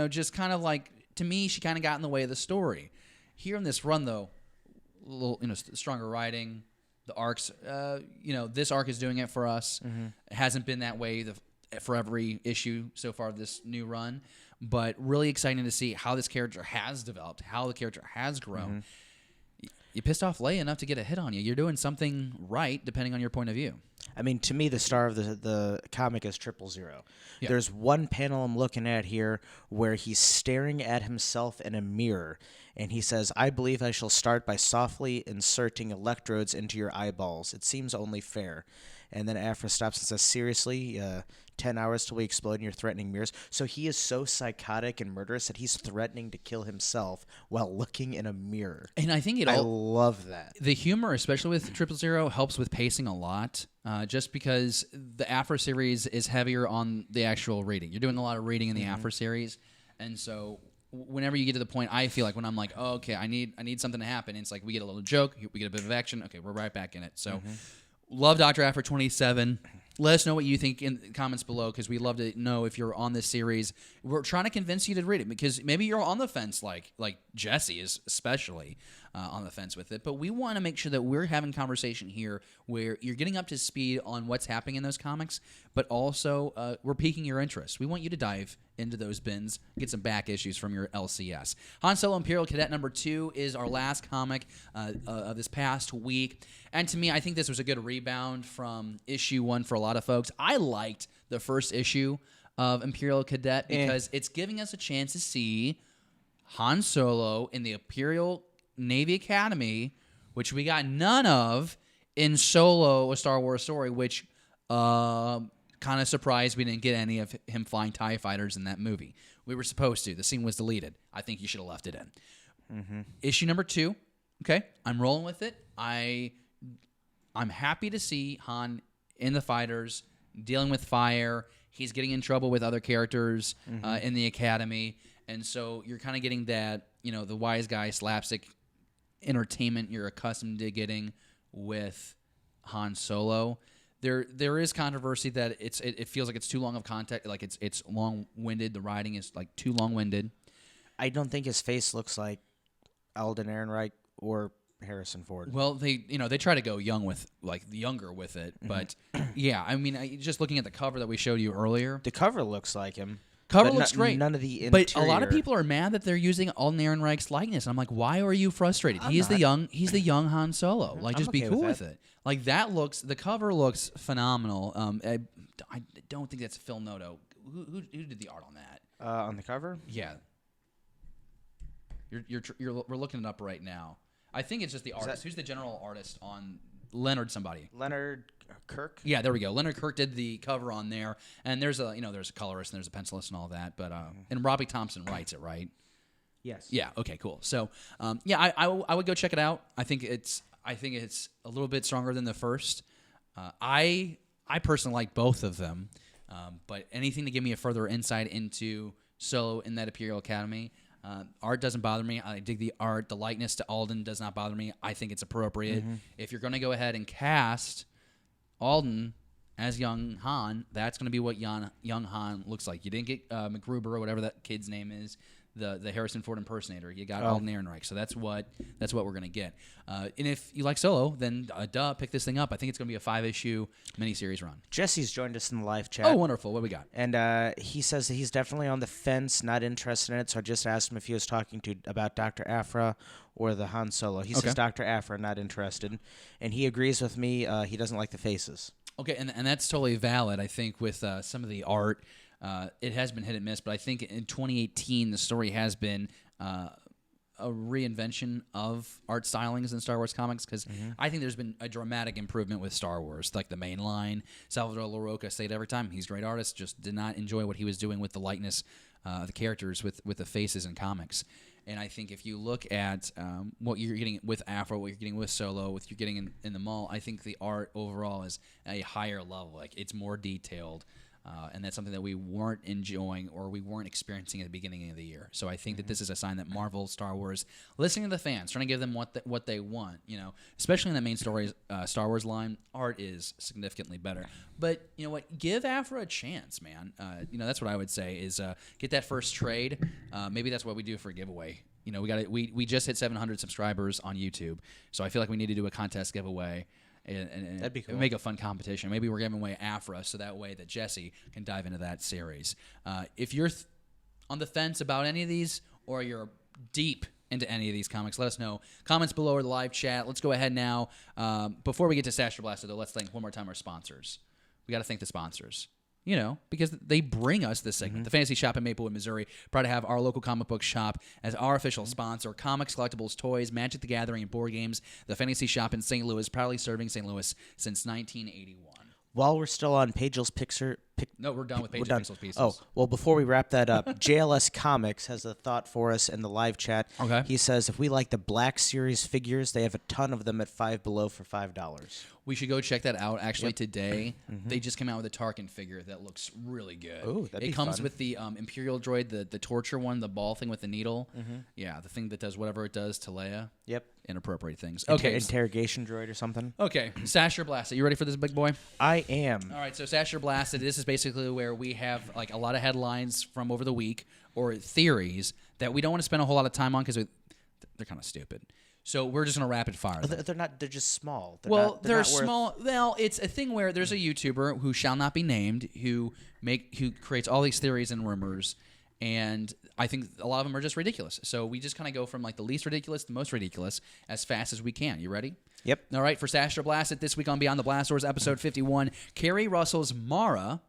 just kind of to me, she kind of got in the way of the story. Here in this run, though, a little, stronger writing. The arcs, this arc is doing it for us. It hasn't been that way for every issue so far this new run, but really exciting to see how this character has developed, how the character has grown. You pissed off Leia enough to get a hit on you. You're doing something right, depending on your point of view.
I mean, to me, the star of the comic is 000.
Yeah.
There's one panel I'm looking at here where he's staring at himself in a mirror, and he says, "I believe I shall start by softly inserting electrodes into your eyeballs. It seems only fair." And then Aphra stops and says, "Seriously, 10 hours till we explode and you're threatening mirrors?" So he is so psychotic and murderous that he's threatening to kill himself while looking in a mirror.
And I think
I love that.
The humor, especially with 000, helps with pacing a lot, just because the Aphra series is heavier on the actual reading. You're doing a lot of reading in the Aphra series, and so whenever you get to the point, I feel like when I'm like, oh, okay, I need something to happen, it's like we get a little joke, we get a bit of action, okay, we're right back in it. So love Dr. Aphra 27. Let us know what you think in the comments below, because we'd love to know if you're on this series. We're trying to convince you to read it, because maybe you're on the fence like Jesse is especially on the fence with it. But we want to make sure that we're having conversation here where you're getting up to speed on what's happening in those comics, but also we're piquing your interest. We want you to dive into those bins, get some back issues from your LCS. Han Solo Imperial Cadet #2 is our last comic of this past week. And to me, I think this was a good rebound from issue 1 for a lot of folks. I liked the first issue of Imperial Cadet because it's giving us a chance to see Han Solo in the Imperial Navy Academy, which we got none of in Solo, A Star Wars Story, which kind of surprised we didn't get any of him flying TIE fighters in that movie. We were supposed to. The scene was deleted. I think you should have left it in. Issue #2. Okay, I'm rolling with it. I'm happy to see Han in the fighters, dealing with fire. He's getting in trouble with other characters in the academy. And so you're kind of getting that, the wise guy slapstick entertainment you're accustomed to getting with Han Solo. There is controversy that it feels like it's too long of content, like it's long-winded. The writing is too long-winded.
I don't think his face looks like Alden Ehrenreich or Harrison Ford.
Well, they try to go younger with it, but yeah, I mean, just looking at the cover that we showed you earlier,
the cover looks like him.
Cover looks great.
None of the interior.
But a lot of people are mad that they're using Alden Ehrenreich's likeness. I'm like, why are you frustrated? He's the young Han Solo. Just be cool with it. The cover looks phenomenal. I don't think that's Phil Noto. Who did the art on that?
On the cover?
Yeah. We're looking it up right now. I think it's just the artist. Who's the general artist on Leonard somebody?
Leonard Kirk?
Yeah, there we go. Leonard Kirk did the cover on there, and there's a colorist and there's a pencilist and all that, but and Robbie Thompson writes it, right?
Yes.
Yeah. Okay. Cool. So, I would go check it out. I think it's a little bit stronger than the first. I personally like both of them, but anything to give me a further insight into Solo in that Imperial Academy. Art doesn't bother me. I dig the art. The likeness to Alden does not bother me. I think it's appropriate. If you're going to go ahead and cast Alden as young Han, that's going to be what young Han looks like. You didn't get McGruber or whatever that kid's name is, the Harrison Ford impersonator. You got Alden Ehrenreich. So that's what we're going to get. And if you like Solo, then pick this thing up. I think it's going to be a 5-issue miniseries run.
Jesse's joined us in the live chat.
Oh, wonderful. What we got?
And he says that he's definitely on the fence, not interested in it. So I just asked him if he was talking about Dr. Aphra or the Han Solo. He says Dr. Aphra, not interested. And he agrees with me. He doesn't like the faces. Okay,
and that's totally valid. I think with some of the art, it has been hit and miss. But I think in 2018, the story has been a reinvention of art stylings in Star Wars comics, because I think there's been a dramatic improvement with Star Wars. Like the main line, Salvador LaRocca said every time, he's a great artist, just did not enjoy what he was doing with the likeness, the characters, with the faces in comics. And I think if you look at what you're getting with Aphra, what you're getting with Solo, what you're getting in the Maul, I think the art overall is at a higher level. Like, it's more detailed. And that's something that we weren't enjoying or we weren't experiencing at the beginning of the year. So I think that this is a sign that Marvel, Star Wars, listening to the fans, trying to give them what they want, especially in the main story, Star Wars line, art is significantly better. But you know what? Give Aphra a chance, man. That's what I would say is get that first trade. Maybe that's what we do for a giveaway. We just hit 700 subscribers on YouTube, so I feel like we need to do a contest giveaway. And
that'd be cool.
Make a fun competition. Maybe we're giving away Aphra, so that way that Jesse can dive into that series. If you're on the fence about any of these, or you're deep into any of these comics, let us know. Comments below or the live chat. Let's go ahead now. Before we get to Sasha Blaster, though, let's thank one more time our sponsors. We got to thank the sponsors. Because they bring us this segment. The Fantasy Shop in Maplewood, Missouri. Proud to have our local comic book shop as our official sponsor. Comics, collectibles, toys, Magic the Gathering, and board games. The Fantasy Shop in St. Louis, proudly serving St. Louis since 1981.
While we're still on Pagel's
No, we're done with Page and Pixels pieces.
Oh, well, before we wrap that up, JLS Comics has a thought for us in the live chat.
Okay.
He says, if we like the Black Series figures, they have a ton of them at Five Below for $5.
We should go check that out. Actually, today, they just came out with a Tarkin figure that looks really good.
Ooh, that'd be
comes
fun.
with the Imperial droid, the torture one, the ball thing with the needle. Yeah, the thing that does whatever it does to Leia.
Yep.
Inappropriate things. Okay.
Interrogation droid or something.
Okay. Sasher Blasted. You ready for this, big boy?
I am.
All right, so Sasher Blasted, this is basically where we have like a lot of headlines from over the week or theories that we don't want to spend a whole lot of time on because they're kind of stupid. So we're just going to rapid fire them.
They're not. They're just small.
They're
not
small. Well, it's a thing where there's a YouTuber who shall not be named who creates all these theories and rumors, and I think a lot of them are just ridiculous. So we just kind of go from like the least ridiculous to the most ridiculous as fast as we can. You ready?
Yep.
All right, for Sasha Blasted this week on Beyond the Blast Doors, episode 51, Kerry Russell's Mara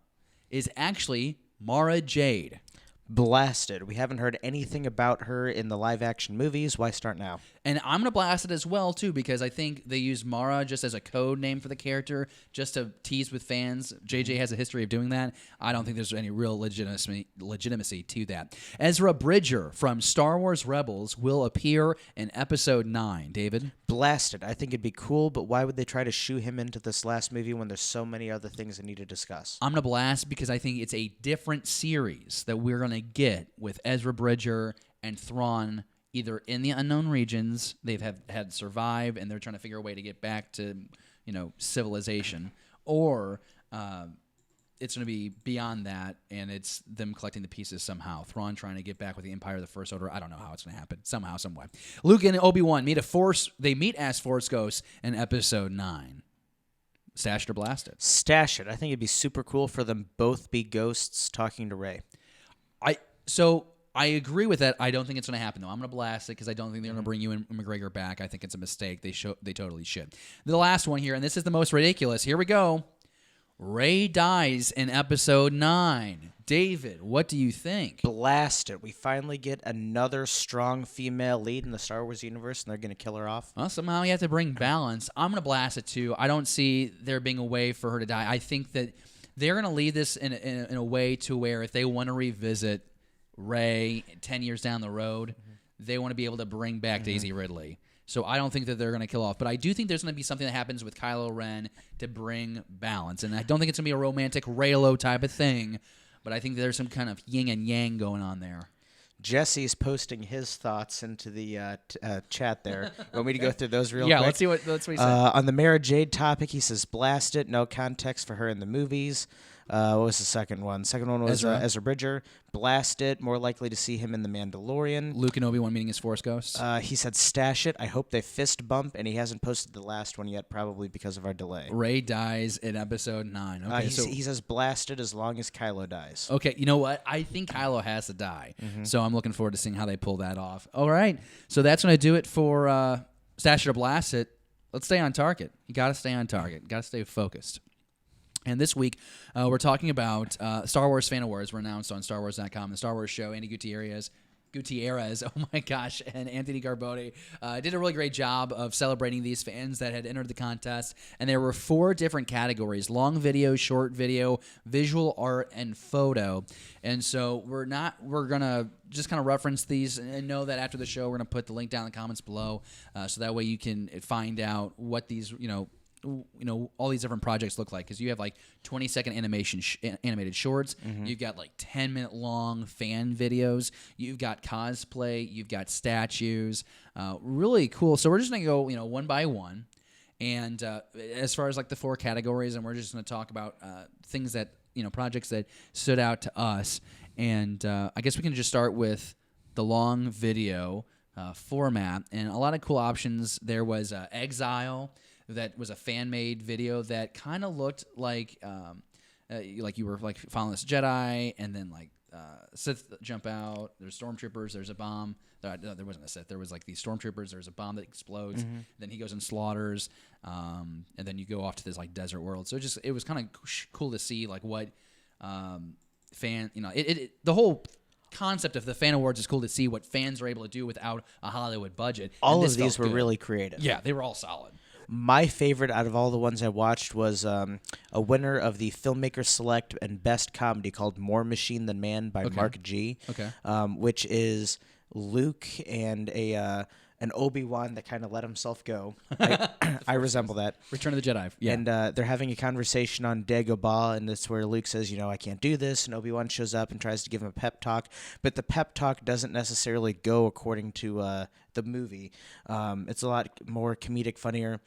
is actually Mara Jade.
Blasted. We haven't heard anything about her in the live-action movies. Why start now?
And I'm going to blast it as well, too, because I think they use Mara just as a code name for the character, just to tease with fans. JJ has a history of doing that. I don't think there's any real legitimacy to that. Ezra Bridger from Star Wars Rebels will appear in Episode 9. David?
Blasted. I think it'd be cool, but why would they try to shoe him into this last movie when there's so many other things they need to discuss?
I'm going to blast because I think it's a different series that we're going to get with Ezra Bridger and Thrawn either in the unknown regions they've had survived and they're trying to figure a way to get back to civilization, or it's going to be beyond that and it's them collecting the pieces somehow. Thrawn trying to get back with the Empire of the First Order. I don't know how it's going to happen. Somehow, some way. Luke and Obi-Wan meet as Force ghosts in Episode 9. Stashed or blasted?
Stash it. I think it'd be super cool for them both be ghosts talking to Rey.
I agree with that. I don't think it's going to happen, though. I'm going to blast it because I don't think they're going to bring Ewan McGregor back. I think it's a mistake. They totally should. The last one here, and this is the most ridiculous. Here we go. Rey dies in episode 9. David, what do you think?
Blast it. We finally get another strong female lead in the Star Wars universe, and they're going to kill her off.
Well, somehow you have to bring balance. I'm going to blast it, too. I don't see there being a way for her to die. I think that they're going to lead this in a way to where if they want to revisit Rey 10 years down the road, they want to be able to bring back Daisy Ridley. So I don't think that they're going to kill off. But I do think there's going to be something that happens with Kylo Ren to bring balance. And I don't think it's going to be a romantic Reylo type of thing. But I think there's some kind of yin and yang going on there.
Jesse's posting his thoughts into the chat there. You want me to go through those real quick?
Yeah, let's see what he said.
On the Mara Jade topic, he says, blast it. No context for her in the movies. What was the second one? Second one was Ezra Bridger. Blast it. More likely to see him in The Mandalorian.
Luke and Obi-Wan meeting his Force ghosts.
He said stash it. I hope they fist bump, and he hasn't posted the last one yet, probably because of our delay.
Rey dies in episode 9. Okay,
he says blast it as long as Kylo dies.
Okay, you know what? I think Kylo has to die, so I'm looking forward to seeing how they pull that off. All right, so that's going to do it for Stash It or Blast It. Let's stay on target. You got to stay on target. Got to stay focused. And this week, we're talking about Star Wars Fan Awards were announced on StarWars.com. The Star Wars show, Andy Gutierrez, oh my gosh, and Anthony Garbode did a really great job of celebrating these fans that had entered the contest. And there were 4 different categories: long video, short video, visual art, and photo. And so we're going to just kind of reference these and know that after the show, we're going to put the link down in the comments below so that way you can find out what these, all these different projects look like, because you have like 20-second animated shorts, you've got like 10-minute long fan videos, you've got cosplay, you've got statues, really cool. So we're just gonna go one by one, and as far as like the 4 categories, and we're just gonna talk about things that projects that stood out to us, and I guess we can just start with the long video format, and a lot of cool options. There was Exile. That was a fan-made video that kind of looked like you were like following this Jedi, and then like Sith jump out. There's stormtroopers. There's a bomb. There wasn't a Sith. There was like these stormtroopers. There's a bomb that explodes. Then he goes and slaughters, and then you go off to this like desert world. So it was kind of cool to see like what fan the whole concept of the fan awards is cool to see what fans are able to do without a Hollywood budget.
All of these were really creative.
Yeah, they were all solid.
My favorite out of all the ones I watched was a winner of the Filmmaker Select and Best Comedy called More Machine Than Man by Mark G.
Okay.
Which is Luke and an Obi-Wan that kind of let himself go. I resemble that.
Return of the Jedi. Yeah.
And they're having a conversation on Dagobah, and that's where Luke says, I can't do this, and Obi-Wan shows up and tries to give him a pep talk, but the pep talk doesn't necessarily go according to the movie. It's a lot more comedic, funnier.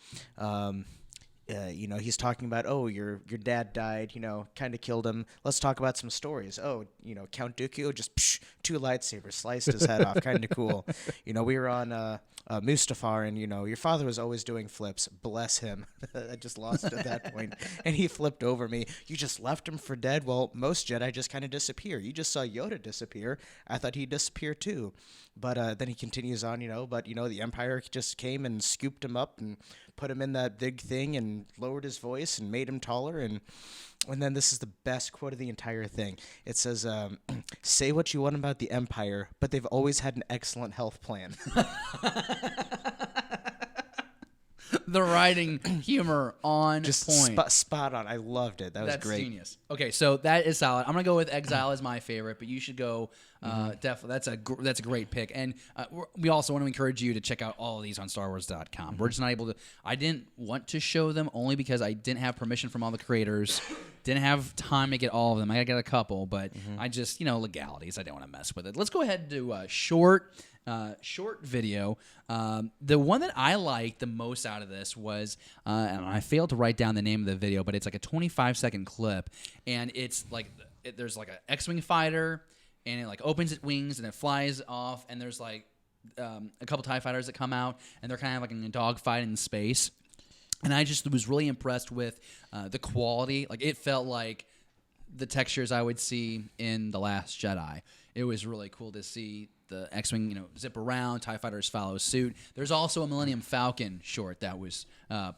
He's talking about, your dad died, kind of killed him. Let's talk about some stories. Count Dooku just 2 lightsabers, sliced his head off. Kind of cool. We were on Mustafar, and, your father was always doing flips. Bless him. I just lost at that point. And he flipped over me. You just left him for dead? Well, most Jedi just kind of disappear. You just saw Yoda disappear. I thought he'd disappear too. But then he continues on, the Empire just came and scooped him up and put him in that big thing and lowered his voice and made him taller. And then this is the best quote of the entire thing. It says, say what you want about the Empire, but they've always had an excellent health plan.
The writing, humor on
just
point.
Spot on. I loved it. That was great.
That's genius. Okay, so that is solid. I'm gonna go with Exile as my favorite, but you should go. Definitely, that's a great pick. And we also want to encourage you to check out all of these on StarWars.com. We're just not able to. I didn't want to show them only because I didn't have permission from all the creators. Didn't have time to get all of them. I got a couple, but I just legalities. I didn't want to mess with it. Let's go ahead and do a short video. The one that I liked the most out of this was, and I failed to write down the name of the video, but it's like a 25-second clip, and it's like there's like an X-wing fighter, and it like opens its wings and it flies off, and there's like a couple TIE fighters that come out, and they're kind of like in a dogfight in space. And I just was really impressed with the quality. Like it felt like the textures I would see in The Last Jedi. It was really cool to see the X-wing, zip around. TIE fighters follow suit. There's also a Millennium Falcon short that was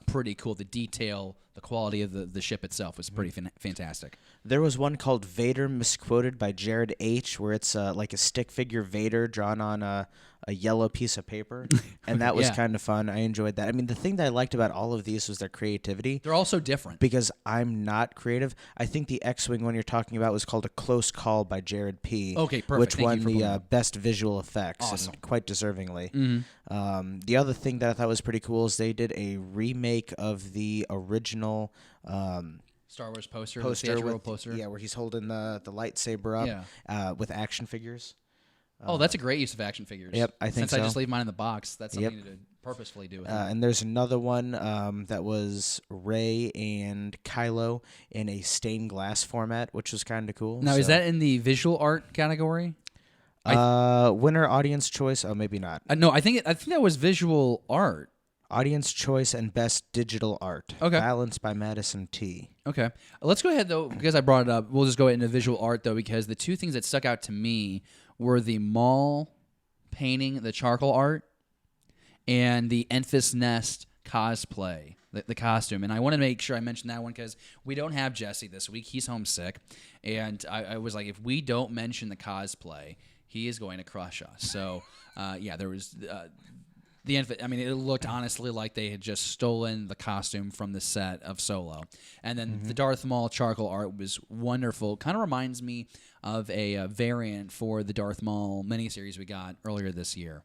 pretty cool. The detail the quality of the ship itself was pretty fantastic.
There was one called Vader Misquoted by Jared H., where it's like a stick figure Vader drawn on a yellow piece of paper, and that was kind of fun. I enjoyed that. I mean, the thing that I liked about all of these was their creativity.
They're all so different.
Because I'm not creative. I think the X-Wing one you're talking about was called A Close Call by Jared P.
Okay, perfect.
Which
Thank
won
you for
the best visual effects,
Awesome.
and quite deservingly.
Mm-hmm.
The other thing that I thought was pretty cool is they did a remake of the original
Star Wars poster
with,
poster.
Yeah, where he's holding the lightsaber up with action figures.
That's a great use of action figures.
Yep, I think
Since
so.
I just leave mine in the box, that's something to purposefully do with it.
And there's another one that was Rey and Kylo in a stained glass format, which was kind of cool.
Now, is that in the visual art category?
Winner audience choice? Oh, maybe not.
No, I think that was visual art.
Audience choice and best digital art.
Okay.
Balanced by Madison T.
Okay. Let's go ahead, though, because I brought it up. We'll just go into visual art, though, because the two things that stuck out to me were the Maul painting, the charcoal art, and the Enfys Nest cosplay, the costume. And I want to make sure I mention that one because we don't have Jesse this week. He's homesick. And I was like, if we don't mention the cosplay, he is going to crush us. So, there was... it looked honestly like they had just stolen the costume from the set of Solo. And then the Darth Maul charcoal art was wonderful. Kind of reminds me of a variant for the Darth Maul miniseries we got earlier this year.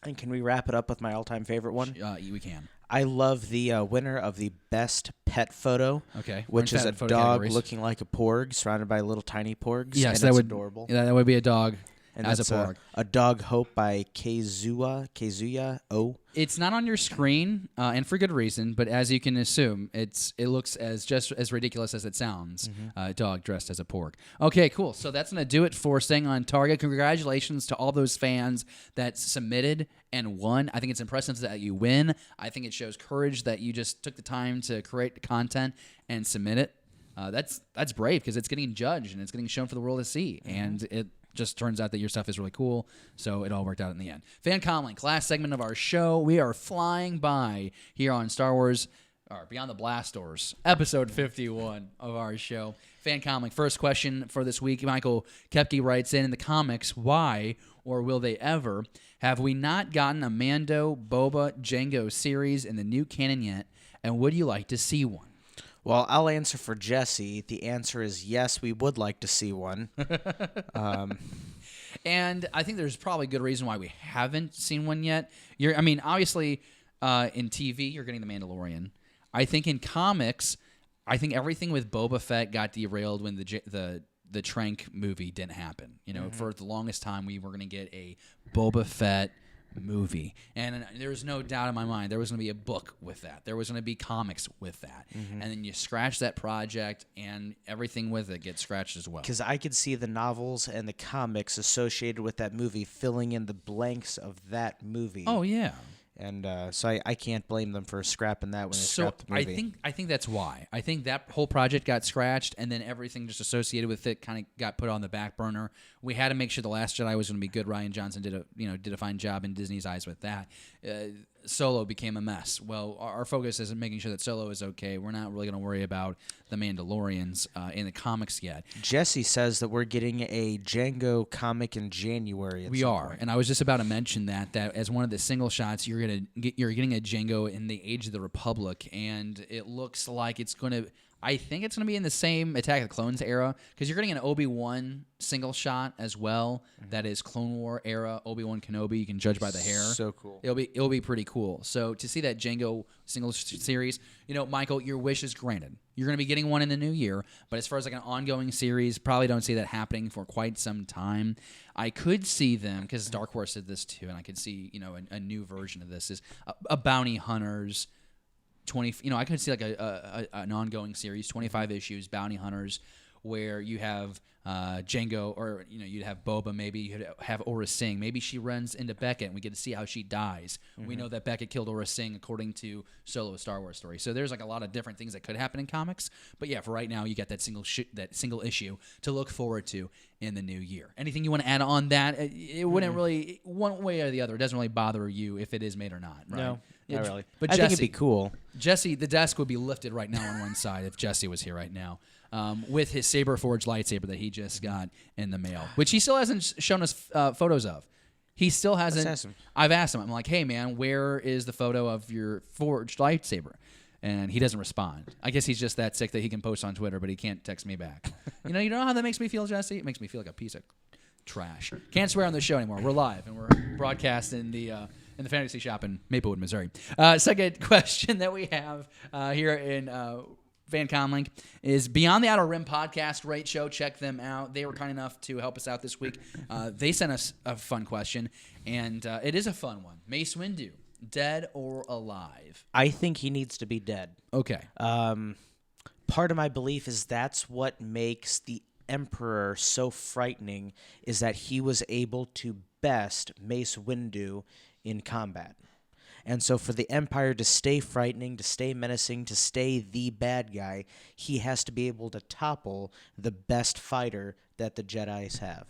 And can we wrap it up with my all-time favorite one?
We can.
I love the winner of the best pet photo, which is a dog
categories.
looking like a porg surrounded by little tiny porgs.
Yes,
and it's adorable.
Yeah, that would be a dog.
And
as a
that's
porg.
A Dog Hope by Kazuya O.
It's not on your screen, and for good reason. But as you can assume, it looks just as ridiculous as it sounds. A dog dressed as a porg. Okay, cool. So that's gonna do it for Staying on Target. Congratulations to all those fans that submitted and won. I think it's impressive that you win. I think it shows courage that you just took the time to create the content and submit it. That's brave because it's getting judged and it's getting shown for the world to see, and it just turns out that your stuff is really cool, so it all worked out in the end. Fan Comlink, last segment of our show. We are flying by here on Star Wars, or Beyond the Blast Doors, episode 51 of our show. Fan Comlink, first question for this week. Michael Kepke writes in the comics, why, or will they ever, have we not gotten a Mando, Boba, Jango series in the new canon yet, and would you like to see one?
Well, I'll answer for Jesse. The answer is yes, we would like to see one.
And I think there's probably a good reason why we haven't seen one yet. Obviously, in TV, you're getting The Mandalorian. I think in comics, I think everything with Boba Fett got derailed when the Trank movie didn't happen. For the longest time, we were going to get a Boba Fett movie, and there was no doubt in my mind there was going to be a book with that. There was going to be comics with that, and then you scratch that project, and everything with it gets scratched as well.
Because I could see the novels and the comics associated with that movie filling in the blanks of that movie.
Oh yeah.
And so I can't blame them for scrapping that when they scrapped the movie.
I think that's why. I think that whole project got scratched, and then everything just associated with it kind of got put on the back burner. We had to make sure The Last Jedi was going to be good. Rian Johnson did a fine job in Disney's eyes with that. Solo became a mess. Well, our focus is making sure that Solo is okay. We're not really going to worry about the Mandalorians in the comics yet.
Jesse says that we're getting a Jango comic in January.
We are, and I was just about to mention that as one of the single shots, you're getting a Jango in the Age of the Republic, and it looks like it's going to. I think it's going to be in the same Attack of the Clones era because you're getting an Obi-Wan single shot as well. That is Clone War era Obi-Wan Kenobi. You can judge by the hair.
So cool.
It'll be pretty cool. So to see that Jango single series, Michael, your wish is granted. You're going to be getting one in the new year, but as far as like an ongoing series, probably don't see that happening for quite some time. I could see them because Dark Horse did this too, and I could see a new version of this is a bounty hunters. I could see like an ongoing series, 25 issues, bounty hunters, where you have Jango, or you'd have Boba, maybe you'd have Aura Singh. Maybe she runs into Beckett, and we get to see how she dies. We know that Beckett killed Aura Singh according to Solo, a Star Wars story. So there's like a lot of different things that could happen in comics. But yeah, for right now, you got that single issue to look forward to in the new year. Anything you want to add on that? It wouldn't really, one way or the other, it doesn't really bother you if it is made or not, right?
Not really.
But
I
Jesse,
think it'd be cool.
Jesse, the desk would be lifted right now on one side if Jesse was here right now, with his saber forged lightsaber that he just got in the mail, which he still hasn't shown us photos of. He still hasn't.
Let's ask him.
I've asked him. I'm like, hey man, where is the photo of your forged lightsaber? And he doesn't respond. I guess he's just that sick that he can post on Twitter, but he can't text me back. You know how that makes me feel, Jesse? It makes me feel like a piece of trash. Can't swear on this show anymore. We're live and we're broadcasting in the Fantasy Shop in Maplewood, Missouri. Second question that we have here in Van Comlink is Beyond the Outer Rim podcast. Great show. Check them out. They were kind enough to help us out this week. They sent us a fun question, and it is a fun one. Mace Windu, dead or alive?
I think he needs to be dead.
Okay.
Part of my belief is that's what makes the Emperor so frightening, is that he was able to best Mace Windu in combat. And so for the Empire to stay frightening, to stay menacing, to stay the bad guy, he has to be able to topple the best fighter that the Jedis have.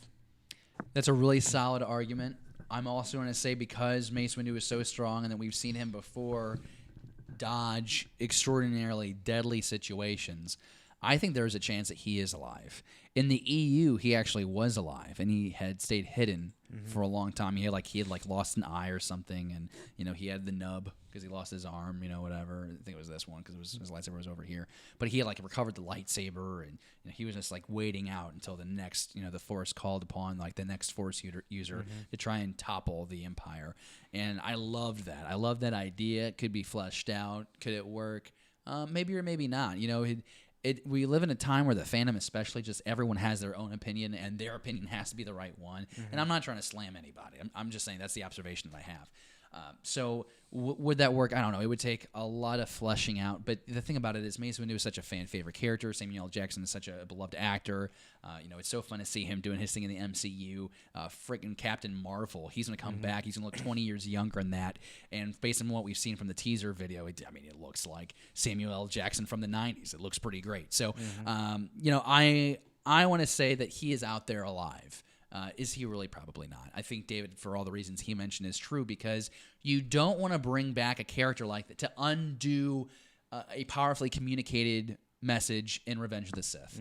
That's a really solid argument. I'm also going to say because Mace Windu is so strong and that we've seen him before dodge extraordinarily deadly situations, I think there's a chance that he is alive. In the EU, he actually was alive, and he had stayed hidden for a long time. He had lost an eye or something, and he had the nub because he lost his arm, whatever. I think it was this one because his lightsaber was over here. But he had recovered the lightsaber, and he was just waiting out until the next, the Force called upon the next Force user to try and topple the Empire. And I loved that. I loved that idea. It could be fleshed out. Could it work? Maybe or maybe not. We live in a time where the fandom, especially, just everyone has their own opinion, and their opinion has to be the right one. And I'm not trying to slam anybody. I'm just saying that's the observation that I have. So would that work? I don't know. It would take a lot of fleshing out. But the thing about it is Mace Windu is such a fan favorite character. Samuel L. Jackson is such a beloved actor. It's so fun to see him doing his thing in the MCU. Freaking Captain Marvel. He's going to come back. He's going to look 20 years younger than that. And based on what we've seen from the teaser video, it looks like Samuel L. Jackson from the 90s. It looks pretty great. So, I want to say that he is out there alive. Is he really? Probably not. I think David, for all the reasons he mentioned, is true because you don't want to bring back a character like that to undo a powerfully communicated message in Revenge of the Sith.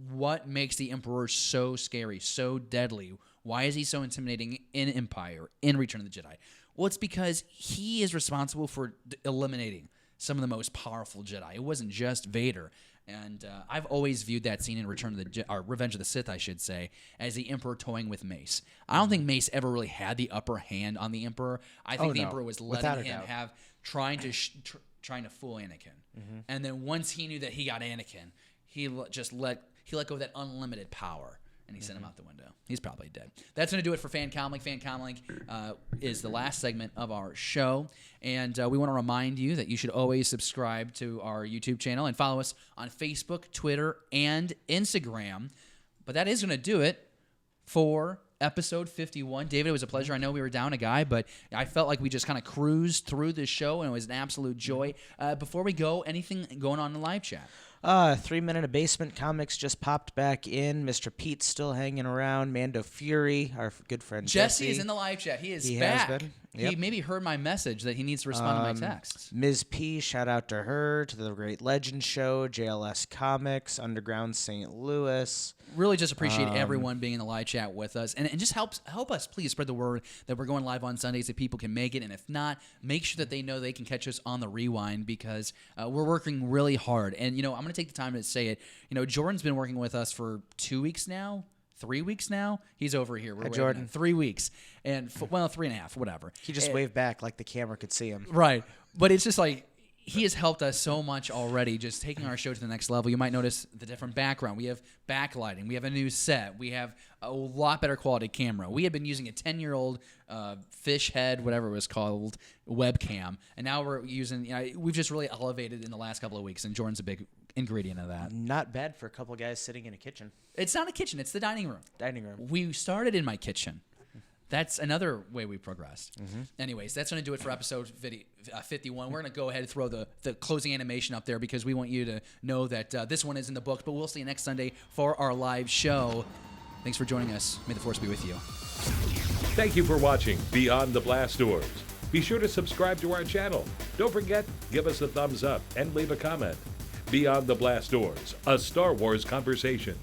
What makes the Emperor so scary, so deadly? Why is he so intimidating in Empire, in Return of the Jedi? Well, it's because he is responsible for eliminating some of the most powerful Jedi. It wasn't just Vader. And I've always viewed that scene in Revenge of the Sith, I should say, as the Emperor toying with Mace. I don't think Mace ever really had the upper hand on the Emperor. I think the Emperor was letting him have trying to fool Anakin. And then once he knew that he got Anakin, he let go of that unlimited power. And he sent him out the window. He's probably dead. That's going to do it for Fan Comlink. Fan Comlink is the last segment of our show. And we want to remind you that you should always subscribe to our YouTube channel and follow us on Facebook, Twitter, and Instagram. But that is going to do it for episode 51. David, it was a pleasure. I know we were down a guy, but I felt like we just kind of cruised through this show, and it was an absolute joy. Before we go, anything going on in the live chat?
3 Men in a Basement comics just popped back in. Mr. Pete's still hanging around. Mando Fury, our good friend
Jesse is in the live chat. He is back.
Has been. Yep.
He maybe heard my message that he needs to respond to my texts.
Ms. P, shout out to her, to the Great Legend Show, JLS Comics, Underground St. Louis.
Really just appreciate everyone being in the live chat with us. And just help us please spread the word that we're going live on Sundays if people can make it. And if not, make sure that they know they can catch us on the rewind because we're working really hard. And, I'm going to take the time to say it. Jordan's been working with us for 2 weeks now. 3 weeks now. He's over here. We're
Jordan.
3 weeks. And, 3.5, whatever.
He just waved back like the camera could see him.
Right. But it's just like, he has helped us so much already, just taking our show to the next level. You might notice the different background. We have backlighting. We have a new set. We have a lot better quality camera. We had been using a 10-year-old fish head, whatever it was called, webcam. And now we're using, we've just really elevated in the last couple of weeks, and Jordan's a big ingredient of that.
Not bad for a couple guys sitting in a kitchen.
It's not a kitchen. It's the dining room. We started in my kitchen. That's another way we progressed. Anyways, that's going to do it for episode 51. We're going to go ahead and throw the closing animation up there because we want you to know that this one is in the books, but we'll see you next Sunday for our live show. Thanks for joining us. May the Force be with you.
Thank you for watching Beyond the Blast Doors. Be sure to subscribe to our channel. Don't forget, give us a thumbs up and leave a comment. Beyond the Blast Doors, a Star Wars conversation.